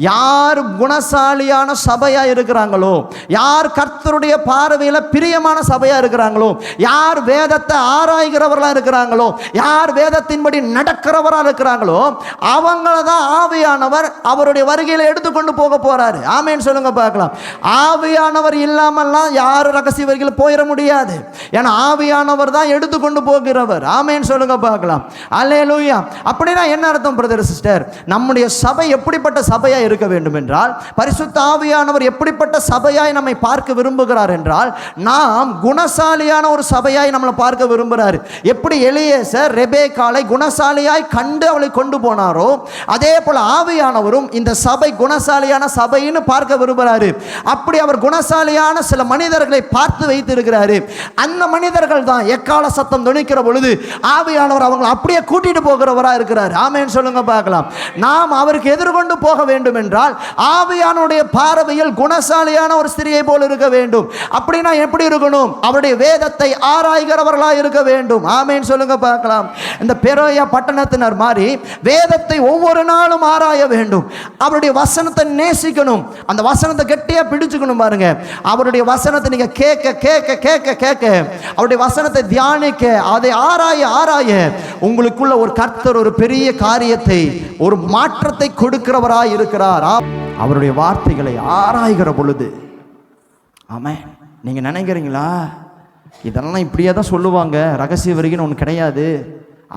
யார் குணசாலியான சபையா இருக்கிறாங்களோ, யார் கர்த்தருடைய பார்வையில் பிரியமான சபையா இருக்கிறாங்களோ, யார் வேதத்தை ஆராய்கிறவர்களா இருக்கிறாங்களோ, யார் வேதத்தின்படி நடக்கிறவரா இருக்கிறாங்களோ, அவங்கள தான் ஆவியானவர் அவருடைய வருகையில் எடுத்துக்கொண்டு போக போறாரு. ஆமென் சொல்லுங்க பார்க்கலாம். ஆவியானவர் இல்லாமல்லாம் யாரும் ரகசிய வருகையில் போயிட முடியாது. ஏன்னா ஆவியானவர் தான் எடுத்துக்கொண்டு போகிறவர். ஆமென் சொல்லுங்க பார்க்கலாம். அல்லேலூயா. அப்படின்னா என்ன அர்த்தம் பிரதர் சிஸ்டர்? நம்முடைய சபை எப்படிப்பட்ட சபையா இருக்க வேண்டும் என்றால், பரிசுத்த ஆவியானவர் எப்படிப்பட்ட சபையாய் நம்மை பார்க்க விரும்புகிறார் என்றால், நாம் குணசாலியான ஒரு சபையாய் நம்மளை பார்க்க விரும்புகிறார். எப்படி எலியேசர் ரெபேக்காளை குணசாலியாய் கண்டு அவளை கொண்டு போனாரோ, அதே போல ஆவியானவரும் இந்த சபை குணசாலியான சபைன்னு பார்க்க விரும்புகிறாரு. அப்படி அவர் குணசாலியான சில மனிதர்களை பார்த்து வைத்திருக்கிறாரு. அந்த மனிதர்கள் தான் எக்கால சத்தம் துணிக்கிற பொழுது ஆவியானவர் அவங்களை அப்படியே கூட்டிட்டு போகிறவரா இருக்கிறார். ஆமென் சொல்லுங்க பார்க்கலாம். நாம் அவருக்கு எதிர்கொண்டு போக வேண்டும் என்றால் ஆவியானுடைய பார்வையில் குணசாலியான ஒரு ஸ்திரியை போல இருக்க வேண்டும். அப்படின்னா எப்படி இருக்கணும்? அவருடைய வேதத்தை ஆராய்கிறவர்களாக இருக்க வேண்டும். ஆமென் சொல்லுங்க பார்க்கலாம். இந்த பெரோயா பட்டணத்தினர் மாதிரி வேதத்தை ஒவ்வொரு நாளும் ஆராய வேண்டும். அவருடைய வசனத்தை நேசிக்கணும். அந்த வசனத்தை கெட்டியா பிடிச்சுக்கணும் பாருங்க. அவருடைய வசனத்தை நீங்க கேட்க கேட்க கேட்க கேட்க, அவருடைய வசனத்தை தியானிக்க, அதை ஆராய உங்களுக்குள்ள ஒரு கர்த்தர் ஒரு பெரிய காரியத்தை, ஒரு மாற்றத்தை கொடுக்கிறவராய் இருக்கிறார். அவருடைய வார்த்தைகளை ஆராய்கிற பொழுது, ஆமென். நீங்க நினைக்கிறீங்களா இதெல்லாம் இப்படியே தான் சொல்லுவாங்க, ரகசிய வருகைன்னு ஒன்று கிடையாது,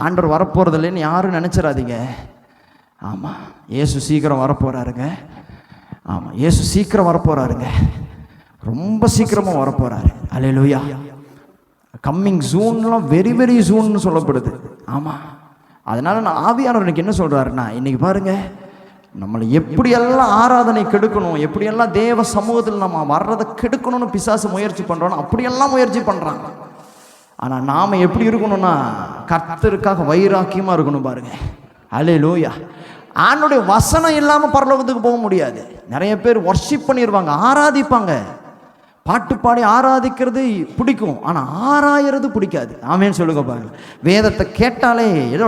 ஆண்டவர் வரப்போறது இல்லைன்னு யாரும் நினைச்சிடாதீங்க. ஆமாம், இயேசு சீக்கிரம் வரப்போறாருங்க. ஆமாம், இயேசு சீக்கிரம் வரப்போறாருங்க. ரொம்ப சீக்கிரமாக வரப்போறாரு. அல்லேலூயா. கம்மிங் சூன்லாம் வெரி வெரி சூன்னு சொல்லப்படுது. ஆமாம், அதனால நான் ஆவியானவர் இன்னைக்கு என்ன சொல்றாருன்னா, இன்னைக்கு பாருங்க, நம்மளை எப்படியெல்லாம் ஆராதனை கெடுக்கணும், எப்படியெல்லாம் தேவ சமூகத்தில் நம்ம வர்றதை கெடுக்கணும்னு பிசாசு முயற்சி பண்ணுறோன்னு அப்படியெல்லாம் முயற்சி பண்ணுறாங்க. ஆனால் நாம் எப்படி இருக்கணும்னா கர்த்தருக்காக வைராக்கியமாக இருக்கணும் பாருங்க. அல்லேலூயா. ஆண்டவருடைய வசனம் இல்லாமல் பரலோகத்துக்கு போக முடியாது. நிறைய பேர் வர்ஷிப் பண்ணிடுவாங்க, ஆராதிப்பாங்க, பாட்டு பாடி ஆராதிக்கிறது பிடிக்கும், ஆனால் ஆராயிறது பிடிக்காது. ஆமேன்னு சொல்லுங்க பாருங்க. வேதத்தை கேட்டாலே ஏதோ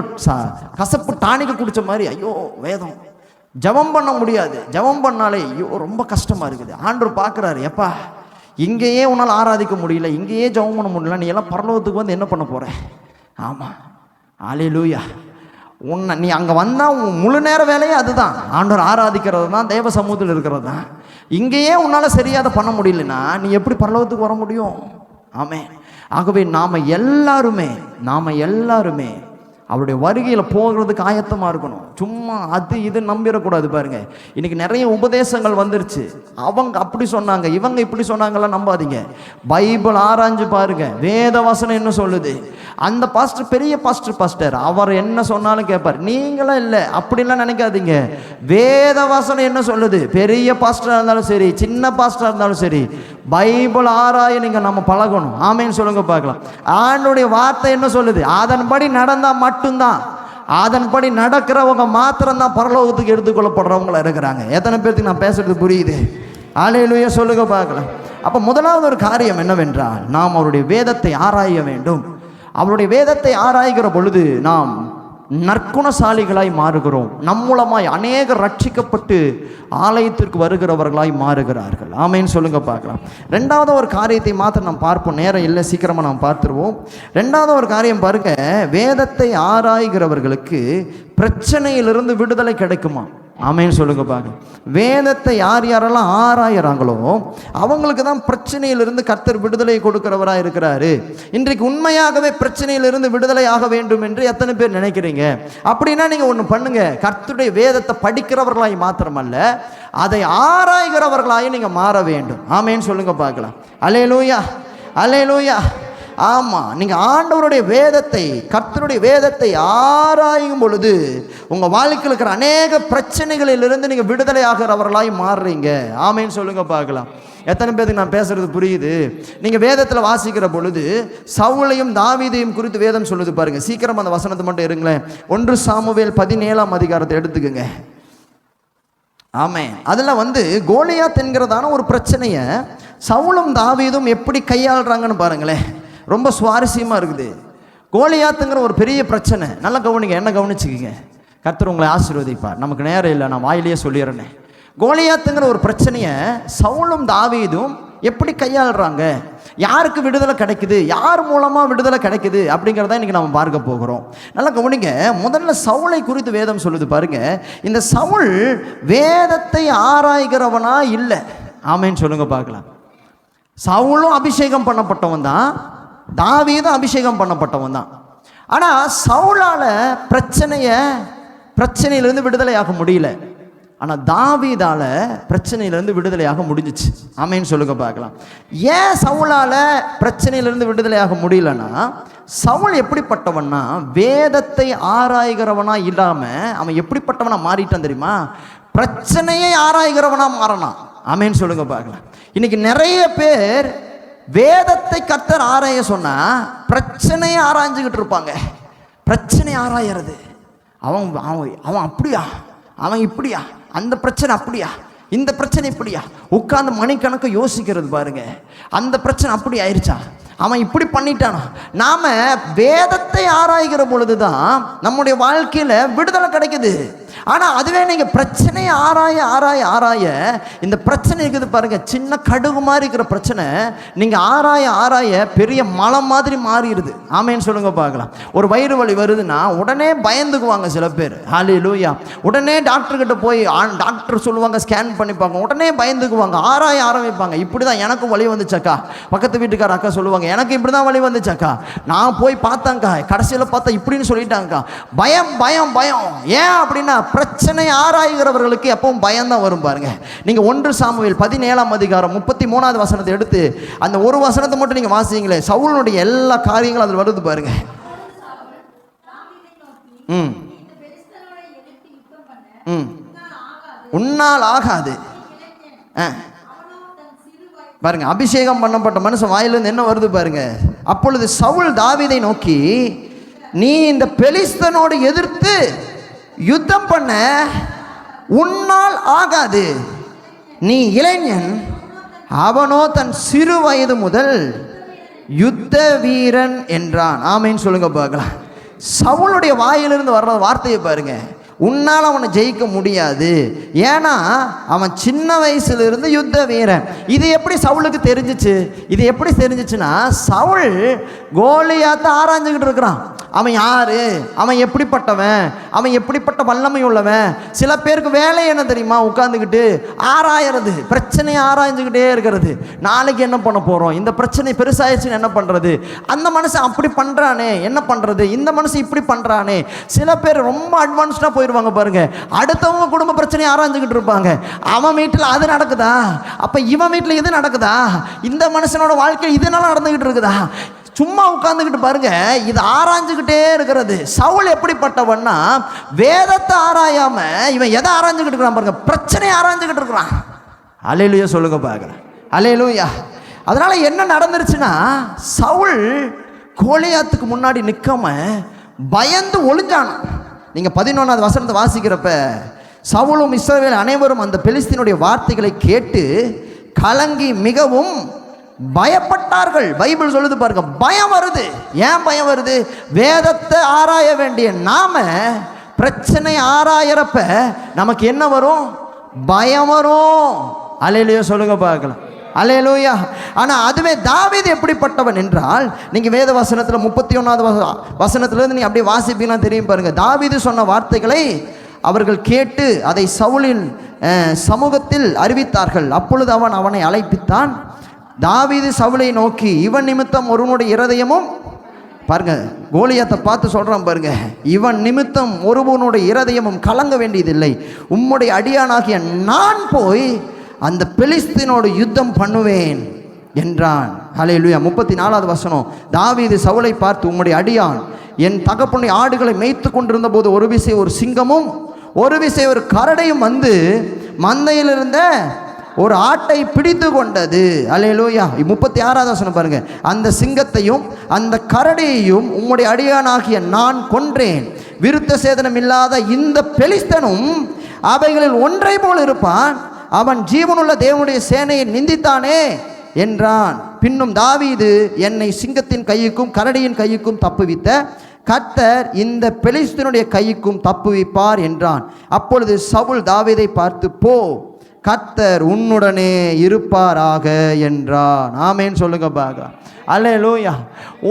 கசப்பு டானிக்கு குடித்த மாதிரி, ஐயோ வேதம் ஜபம் பண்ண முடியாது, ஜபம் பண்ணாலே ஐயோ ரொம்ப கஷ்டமாக இருக்குது. ஆண்டவர் பார்க்குறாரு, எப்பா இங்கேயே உன்னால் ஆராதிக்க முடியல, இங்கேயே ஜபம் பண்ண முடியல, நீ எல்லாம் பரலோகத்துக்கு வந்து என்ன பண்ண போகிற? ஆமாம், அல்லேலூயா. நீ அங்கே வந்தால் முழு நேர வேலையே அதுதான், ஆண்டவர் ஆராதிக்கிறது தான், தேவ சமூகத்தில் இருக்கிறது தான். இங்கேயே உன்னால் சரியாக பண்ண முடியலன்னா நீ எப்படி பரலோகத்துக்கு வர முடியும்? ஆமென். ஆகவே நாம் எல்லாருமே அவருடைய வருகையில் போகிறதுக்கு ஆயத்தமாக இருக்கணும். சும்மா அது இது நம்பிடக்கூடாது. பாருங்க, இன்னைக்கு நிறைய உபதேசங்கள் வந்துருச்சு. அவங்க அப்படி சொன்னாங்க, இவங்க இப்படி சொன்னாங்கலாம் நம்பாதீங்க. பைபிள் ஆராய்ஞ்சு பாருங்க, வேத வசனம் என்ன சொல்லுது. அந்த பாஸ்டர் பெரிய பாஸ்டர் அவர் என்ன சொன்னாலும் கேட்பார். நீங்களும் இல்லை அப்படிலாம் நினைக்காதீங்க. வேத வசனம் என்ன சொல்லுது, பெரிய பாஸ்டராக இருந்தாலும் சரி, சின்ன பாஸ்டராக இருந்தாலும் சரி, பைபிள் ஆராய நீங்க நம்ம பழகணும். ஆமேன்னு சொல்லுங்க பார்க்கலாம். ஆண்டவருடைய வார்த்தை என்ன சொல்லுது, அதன்படி நடந்தா மட்டும்தான், அதன்படி நடக்கிறவங்க மாத்திரம்தான் பரலோகத்துக்கு எடுத்துக்கொள்ளப்படுறவங்களா இருக்கிறாங்க. எத்தனை பேருக்கு நான் பேசுறது புரியுது? அல்லேலூயா சொல்லுங்க பார்க்கலாம். அப்ப முதலாவது ஒரு காரியம் என்னவென்றால், நாம் அவருடைய வேதத்தை ஆராய வேண்டும். அவருடைய வேதத்தை ஆராய்கிற பொழுது நாம் நற்குணசாலிகளாய் மாறுகிறோம். நம் மூலமாய் அநேகர் ரட்சிக்கப்பட்டு ஆலயத்திற்கு வருகிறவர்களாய் மாறுகிறார்கள். ஆமேன்னு சொல்லுங்க பார்க்கலாம். ரெண்டாவது ஒரு காரியத்தை மாத்திரம் நாம் பார்ப்போம், நேரம் இல்லை, சீக்கிரமாக நாம் பார்த்துருவோம். ரெண்டாவது ஒரு காரியம் பாருங்க, வேதத்தை ஆராய்கிறவர்களுக்கு பிரச்சனையிலிருந்து விடுதலை கிடைக்குமா? ஆமேன்னு சொல்லுங்க பார்க்கலாம். வேதத்தை யாரெல்லாம் ஆராயறாங்களோ அவங்களுக்கு தான் பிரச்சனையிலிருந்து கர்த்தர் விடுதலை கொடுக்கிறவராக இருக்கிறாரு. இன்றைக்கு உண்மையாகவே பிரச்சனையிலிருந்து விடுதலை ஆக வேண்டும் என்று எத்தனை பேர் நினைக்கிறீங்க? அப்படின்னா நீங்க ஒன்று பண்ணுங்க, கர்த்தருடைய வேதத்தை படிக்கிறவர்களாய் மாத்திரமல்ல, அதை ஆராய்கிறவர்களாய் நீங்க மாற வேண்டும். ஆமேன்னு சொல்லுங்க பார்க்கலாம். அல்லேலூயா, அல்லேலூயா. ஆமாம், நீங்கள் ஆண்டவருடைய வேதத்தை, கர்த்தருடைய வேதத்தை ஆராயும் பொழுது உங்கள் வாழ்க்கையில் இருக்கிற அநேக பிரச்சனைகளிலிருந்து நீங்கள் விடுதலை ஆகிறவர்களாய் மாறுறீங்க. ஆமேன்னு சொல்லுங்க பார்க்கலாம். எத்தனை பேருக்கு நான் பேசுறது புரியுது? நீங்கள் வேதத்தில் வாசிக்கிற பொழுது சவுலையும் தாவீதையும் குறித்து வேதம் சொல்லுது பாருங்க. சீக்கிரம் அந்த வசனத்தை மட்டும் இருங்களேன். 1 சாமுவேல் 17ஆம் அதிகாரத்தை எடுத்துக்கோங்க. ஆமே, அதில் கோலியாத் என்கிறதான ஒரு பிரச்சனையை சவுலும் தாவீதும் எப்படி கையாளுறாங்கன்னு பாருங்களேன். ரொம்ப சுவாரஸ்யமாக இருக்குது. கோலியாத்துங்கிற ஒரு பெரிய பிரச்சனை. நல்லா கவனிங்க, என்ன கவனிச்சுக்கிங்க, கர்த்தர் உங்களை ஆசீர்வதிப்பார். நமக்கு நேரம் இல்லை, நான் வாயிலேயே சொல்லிடுறேன். கோலியாத்துங்கிற ஒரு பிரச்சனையை சவுலும் தாவீதும் எப்படி கையாளுறாங்க, யாருக்கு விடுதலை கிடைக்குது, யார் மூலமாக விடுதலை கிடைக்குது அப்படிங்கிறத இன்றைக்கி நம்ம பார்க்க போகிறோம். நல்லா கவனிங்க. முதல்ல சவுலை குறித்து வேதம் சொல்லுது பாருங்க. இந்த சவுல் வேதத்தை ஆராய்கிறவனா இல்லை. ஆமேன்னு சொல்லுங்க பார்க்கலாம். சவுலும் அபிஷேகம் பண்ணப்பட்டவன் தான், தாவீதும் அபிஷேகம் பண்ணப்பட்டவன் தான். ஆனால் சவுலால் பிரச்சனையிலிருந்து விடுதலையாக முடியல. ஆனால் தாவீதால பிரச்சனையிலிருந்து விடுதலையாக முடிஞ்சிச்சு. ஆமேன்னு சொல்லுங்க பார்க்கலாம். ஏன் சவுலால் பிரச்சனையிலிருந்து விடுதலையாக முடியலன்னா, சவுல் எப்படிப்பட்டவன்னா வேதத்தை ஆராய்கிறவனா இல்லாமல் அவன் எப்படிப்பட்டவனா மாறிட்டான் தெரியுமா? பிரச்சனையை ஆராய்கிறவனா மாறனான். ஆமேன்னு சொல்லுங்க பார்க்கலாம். இன்னைக்கு நிறைய பேர் வேதத்தை கர்த்தர் ஆராய சொன்னா பிரச்சனையை ஆராய்ஞ்சுக்கிட்டு இருப்பாங்க. பிரச்சனை ஆராயறது, அவன் அவன் அவன் அப்படியா, அவன் இப்படியா, அந்த பிரச்சனை அப்படியா, இந்த பிரச்சனை இப்படியா, உட்கார்ந்து மணிக்கணக்கு யோசிக்கிறது பாருங்க. அந்த பிரச்சனை அப்படி ஆயிடுச்சா, அவன் இப்படி பண்ணிட்டானா. நாம வேதத்தை ஆராய்கிற பொழுதுதான் நம்முடைய வாழ்க்கையில விடுதலை கிடைக்குது. ஆனால் அதுவே நீங்கள் பிரச்சனையை ஆராய ஆராய ஆராய இந்த பிரச்சனை இருக்குது பாருங்க, சின்ன கடுகு மாதிரி இருக்கிற பிரச்சனை நீங்கள் ஆராய ஆராய பெரிய மலை மாதிரி மாறிடுது. ஆமேன்னு சொல்லுங்க பார்க்கலாம். ஒரு வயிறு வலி வருதுன்னா உடனே பயந்துக்குவாங்க சில பேர். ஹல்லேலூயா. உடனே டாக்டர்கிட்ட போய் டாக்டர் சொல்லுவாங்க, ஸ்கேன் பண்ணி பார்க்க, உடனே பயந்துக்குவாங்க, ஆராய ஆரம்பிப்பாங்க. இப்படி தான் எனக்கும் வலி வந்துச்சாக்கா, பக்கத்து வீட்டுக்கார அக்கா சொல்லுவாங்க, எனக்கு இப்படி தான் வலி வந்துச்சாக்கா, நான் போய் பார்த்தாங்க்கா, கடைசியில் பார்த்தா இப்படின்னு சொல்லிட்டாங்கக்கா. பயம் பயம் பயம். ஏன் அப்படின்னா பிரச்சனை ஆராய்கிறவர்களுக்கு எப்பவும் பயம்தான் வரும் பாருங்க. நீங்க 1 சாமுவேல் 17ஆம் அதிகாரம் 33வது வசனத்தை எடுத்து அந்த ஒரு வசனத்தை மட்டும் நீங்க வாசிங்களே, சவுலுடைய எல்லா காரியங்களும் அதில் வருது பாருங்க. உன்னால் ஆகாது. பாருங்க, அபிஷேகம் பண்ணப்பட்ட மனுஷன் வாயிலிருந்து என்ன வருது பாருங்க. அப்பொழுது சவுல் தாவீதை நோக்கி, நீ இந்த பெலிஸ்தனோடு எதிர்த்து யுத்தம் பண்ண உன்னால் ஆகாது, நீ இளைஞன், அவனோ தன் சிறு வயது முதல் யுத்த வீரன் என்றான். ஆமேன்னு சொல்லுங்க பார்க்கலாம். சவுளுடைய வாயிலிருந்து வர்ற வார்த்தையை பாருங்க. உன்னால் அவனை ஜெயிக்க முடியாது. ஏன்னா அவன் சின்ன வயசுலேருந்து யுத்த வீரன். இது எப்படி சவுலுக்கு தெரிஞ்சிச்சு? இது எப்படி தெரிஞ்சிச்சுன்னா, சவுல் கோலியாத்தை ஆராய்ஞ்சிக்கிட்டு இருக்கிறான். அவன் யாரு, அவன் எப்படிப்பட்டவன், அவன் எப்படிப்பட்ட வல்லமை உள்ளவன். சில பேருக்கு வேலை என்ன தெரியுமா? உட்காந்துக்கிட்டு ஆராயறது, பிரச்சனையை ஆராய்ஞ்சுக்கிட்டே இருக்கிறது. நாளைக்கு என்ன பண்ண போகிறோம், இந்த பிரச்சனை பெருசாகிடுச்சுன்னு என்ன பண்ணுறது, அந்த மனுஷன் அப்படி பண்ணுறானே என்ன பண்ணுறது, இந்த மனுஷன் இப்படி பண்ணுறானே. சில பேர் ரொம்ப அட்வான்ஸ்டாக போயிடுவாங்க பாருங்க. அடுத்தவங்க குடும்ப பிரச்சனையை ஆராய்ஞ்சுக்கிட்டு இருப்பாங்க. அவன் வீட்டில் அது நடக்குதா, அப்போ இவன் வீட்டில் இது நடக்குதா, இந்த மனுஷனோட வாழ்க்கை இதனால நடந்துக்கிட்டு இருக்குதா. சும்மா உட்கார்ந்துக்கிட்டு பாருங்க, இது ஆராய்ஞ்சுக்கிட்டே இருக்கிறது. சவுல் எப்படிப்பட்டவன்னா, வேதத்தை ஆராயாம இவன் எதை ஆராய்ஞ்சுக்கிட்டு இருக்கிறான் பாருங்க, பிரச்சனையை ஆராய்ஞ்சுக்கிட்டு இருக்கிறான். அல்லேலூயா சொல்லுங்க பார்க்குறேன். அல்லேலூயா. அதனால என்ன நடந்துருச்சுன்னா, சவுல் கோலியாத்துக்கு முன்னாடி நிற்காம பயந்து ஒளிஞ்சான். நீங்க 11வது வசனத்தை வாசிக்கிறப்ப, சவுலும் இஸ்ரவேல் அனைவரும் அந்த பெலிஸ்தீனுடைய வார்த்தைகளை கேட்டு கலங்கி மிகவும் பயப்பட்டார்கள். பைபிள் சொல்லுது பாருங்க, பயம் வருது. ஏன் பயம் வருது? வேதத்தை ஆராய வேண்டிய நாம பிரச்சனை ஆராயறப்ப நமக்கு என்ன வரும்? பயம் வரும். அல்லேலூயா சொல்லுங்க பார்க்கலாம். அல்லேலூயா. ஆனால் அதுவே தாவீது எப்படிப்பட்டவன் என்றால், நீங்கள் வேத வசனத்தில் 31வது வசனத்திலிருந்து நீ அப்படியே வாசிப்பீங்கன்னா தெரியும் பாருங்க. தாவீது சொன்ன வார்த்தைகளை அவர்கள் கேட்டு அதை சவுலின் சமூகத்தில் அறிவித்தார்கள். அப்பொழுது அவன் அவனை அழைப்பித்தான். தாவீது சவுலை நோக்கி, இவன் நிமித்தம் ஒருவனுடைய இருதயமும், பாருங்க கோலியாத்தை பார்த்து சொல்கிறான் பாருங்க, இவன் நிமித்தம் ஒருவனுடைய இருதயமும் கலங்க வேண்டியதில்லை. உம்முடைய அடியானாகிய நான் போய் அந்த பெலிஸ்தீனோடு யுத்தம் பண்ணுவேன் என்றான். ஹல்லேலூயா. 34வது வசனம், தாவீது சவுலை பார்த்து, உம்முடைய அடியான் என் தகப்பனுடைய ஆடுகளை மேய்த்து கொண்டிருந்த போது ஒரு விசை ஒரு சிங்கமும் ஒரு விசை ஒரு கரடையும் வந்து மந்தையில் இருந்த ஒரு ஆட்டை பிடித்து கொண்டது. அல்லேலூயா. 36வது வசனம் பாருங்க, அந்த சிங்கத்தையும் அந்த கரடியையும் உம்முடைய அடியானாகிய நான் கொன்றேன். விருத்த சேதனம் இல்லாத இந்த பெலிஸ்தனும் அவைகளில் ஒன்றை போல் இருப்பான். அவன் ஜீவனுள்ள தேவனுடைய சேனையை நிந்தித்தானே என்றான். பின்னும் தாவீது, என்னை சிங்கத்தின் கையுக்கும் கரடியின் கையுக்கும் தப்புவித்த கர்த்தர் இந்த பெலிஸ்தனுடைய கையுக்கும் தப்புவிப்பார் என்றான். அப்பொழுது சவுல் தாவீதை பார்த்து, போ, கர்த்தர் உன்னுடனே இருப்பாராக என்றான். ஆமேன் சொல்லுங்க பாருங்க. அல்லேலூயா.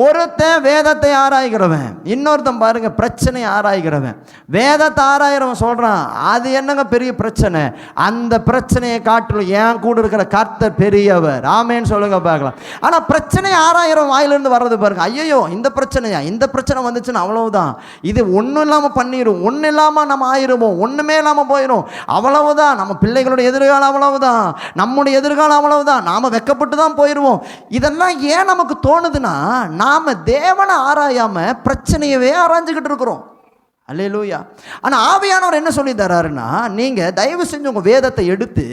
ஒருத்தன் வேதத்தை ஆராய்கிறவன், இன்னொருத்தன் பாருங்க பிரச்சனையை ஆராய்கிறவன். வேதத்தை ஆராய்கிறவன் சொல்றான், அது என்னங்க பெரிய பிரச்சனை, அந்த பிரச்சனையை காட்டிலும் என் கூட இருக்கிற கர்த்தர் பெரியவர். ஆமேன்னு சொல்லுங்க பார்க்கலாம். ஆனா பிரச்சனையை ஆராய்கிறவன் வாயிலிருந்து வர்றது பாருங்க, ஐயோ இந்த பிரச்சனையா, இந்த பிரச்சனை வந்துச்சுன்னு அவ்வளவுதான், இது ஒன்றும் இல்லாமல் பண்ணிடும், ஒன்றும் இல்லாமல் நம்ம ஆயிடுவோம், ஒன்றுமே இல்லாமல் போயிடும், அவ்வளவுதான், நம்ம பிள்ளைகளுடைய எதிர்காலம் அவ்வளவுதான், நம்முடைய எதிர்காலம் அவ்வளவுதான், நாம வெக்கப்பட்டு தான் போயிடுவோம். இதெல்லாம் ஏன் நமக்கு தோணுதுன்னா, நாம தேவனை ஆராயாம பிரச்சனையவே ஆராய்ஞ்சுக்கிட்டு இருக்கிறோம். அல்லேலூயா. ஆனால் ஆவியானவர் என்ன சொல்லி தராருன்னா, நீங்கள் தயவு செஞ்சு உங்கள் வேதத்தை எடுத்து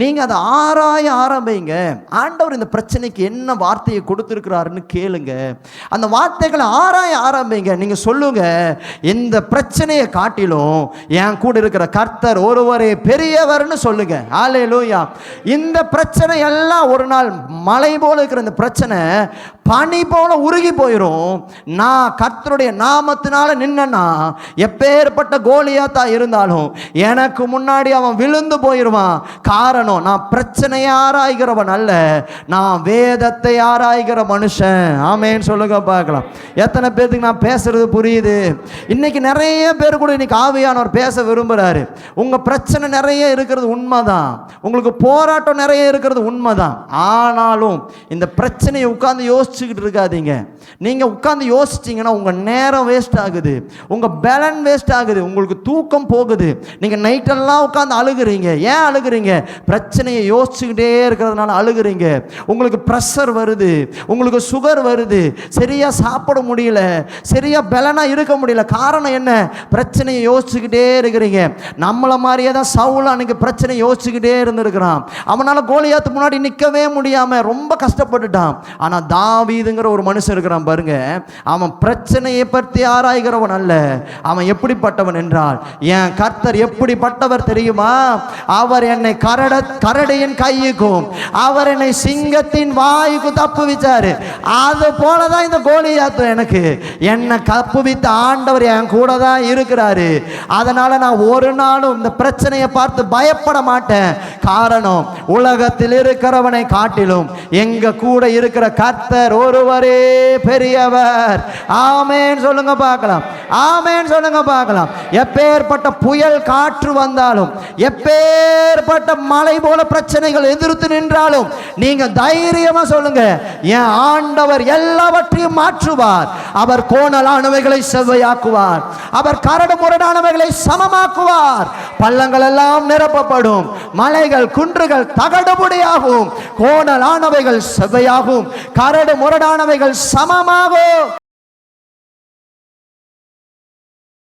நீங்கள் அதை ஆராய ஆரம்பிங்க. ஆண்டவர் இந்த பிரச்சனைக்கு என்ன வார்த்தையை கொடுத்துருக்கிறாருன்னு கேளுங்க. அந்த வார்த்தைகளை ஆராய ஆரம்பிங்க. நீங்கள் சொல்லுங்க, இந்த பிரச்சனையை காட்டிலும் என் கூட இருக்கிற கர்த்தர் ஒருவரே பெரியவர்னு சொல்லுங்க. அல்லேலூயா. இந்த பிரச்சனை எல்லாம் ஒரு நாள் மலை போல இருக்கிற இந்த பிரச்சனை பனி போல உருகி போயிடும். நான் கர்த்தருடைய நாமத்தினால நின்னா, எப்பேற்பட்ட கோலியாத்தா இருந்தாலும் எனக்கு முன்னாடி அவன் விழுந்து போயிடுவான். காரணம், நான் பிரச்சனையை ஆராய்கிறவன் அல்ல, நான் வேதத்தை ஆராய்கிற மனுஷன். ஆமேன்னு சொல்லுங்க பார்க்கலாம். எத்தனை பேருக்கு நான் பேசுறது புரியுது? இன்னைக்கு நிறைய பேர் கூட இன்னைக்கு ஆவியானவர் பேச விரும்புகிறாரு. உங்க பிரச்சனை நிறைய இருக்கிறது உண்மைதான், உங்களுக்கு போராட்டம் நிறைய இருக்கிறது உண்மைதான். ஆனாலும் இந்த பிரச்சனையை உட்கார்ந்து யோசிச்சுக்கிட்டு இருக்காதீங்க. நீங்க உட்கார்ந்து யோசிச்சீங்கன்னா உங்க நேரம் வேஸ்ட் ஆகுது, உங்க பேலன் வேஸ்ட் ஆகுது, உங்களுக்கு தூக்கம் போகுது. நீங்க நைட்டெல்லாம் உட்கார்ந்து அழுகுறீங்க. ஏன் அழுகுறீங்க? பிரச்சனையை யோசிச்சுக்கிட்டே இருக்கிறதுனால அழுகுறீங்க. உங்களுக்கு ப்ரெஷர் வருது, உங்களுக்கு சுகர் வருது, சரியா சாப்பிட முடியல, சரியா பேலனா இருக்க முடியல. காரணம் என்ன? பிரச்சனையை யோசிச்சுக்கிட்டே இருக்கிறீங்க. நம்மள மாதிரியே தான் சவுல் அன்னைக்கு பிரச்சனை யோசிச்சுக்கிட்டே இருந்திருக்கிறான். அவனால கோலியாத்து முன்னாடி நிற்கவே முடியாம ரொம்ப கஷ்டப்பட்டுட்டான். ஆனா தாவீதுங்கிற ஒரு மனுஷன் இருக்கிறான் பாருங்க, அவன் பிரச்சனையை பற்றி ஆராய்கிறவன் அல்ல, அவன் எப்படிப்பட்டவன் என்றால், என் கர்த்தர் எப்படிப்பட்டவர் தெரியுமா? அவர் என்னை கரடியின் கையுக்கும் அவர் என்னை சிங்கத்தின் வாய்க்கு தப்புவிச்சாரு. அது போலதான் இந்த கோலியாத்து எனக்கு என்னை தப்புவித்த ஆண்டவர் என் கூட தான் இருக்கிறாரு. அதனால நான் ஒரு நாளும் இந்த பிரச்சனையை பார்த்து பயப்பட மாட்டேன். காரணம், உலகத்தில் இருக்கிறவனை காட்டிலும் எங்க கூட இருக்கிற கர்த்தர் ஒருவரே பெரியவர். ஆமென் சொல்லுங்க பார்க்கலாம். ஆமென் சொல்லுங்க பார்க்கலாம். எப்பேற்பட்ட புயல் காற்று வந்தாலும், எப்பேற்பட்ட மலை போல பிரச்சனைகள் எதிர்த்து நின்றாலும் நீங்க தைரியமா சொல்லுங்க, என் ஆண்டவர் எல்லாவற்றையும் மாற்றுவார். அவர் கோணலானவைகளை செவ்வையாக்குவார். அவர் கரடு முரடானவைகளை சமமாக்குவார். பள்ளங்கள் எல்லாம் நிரப்பப்படும், மலைகள் குன்றுகள் தகடுபுடியாகும், கோணலானவைகள் செவ்வையாகும், கரடு முரடானவைகள் சமமாகும்.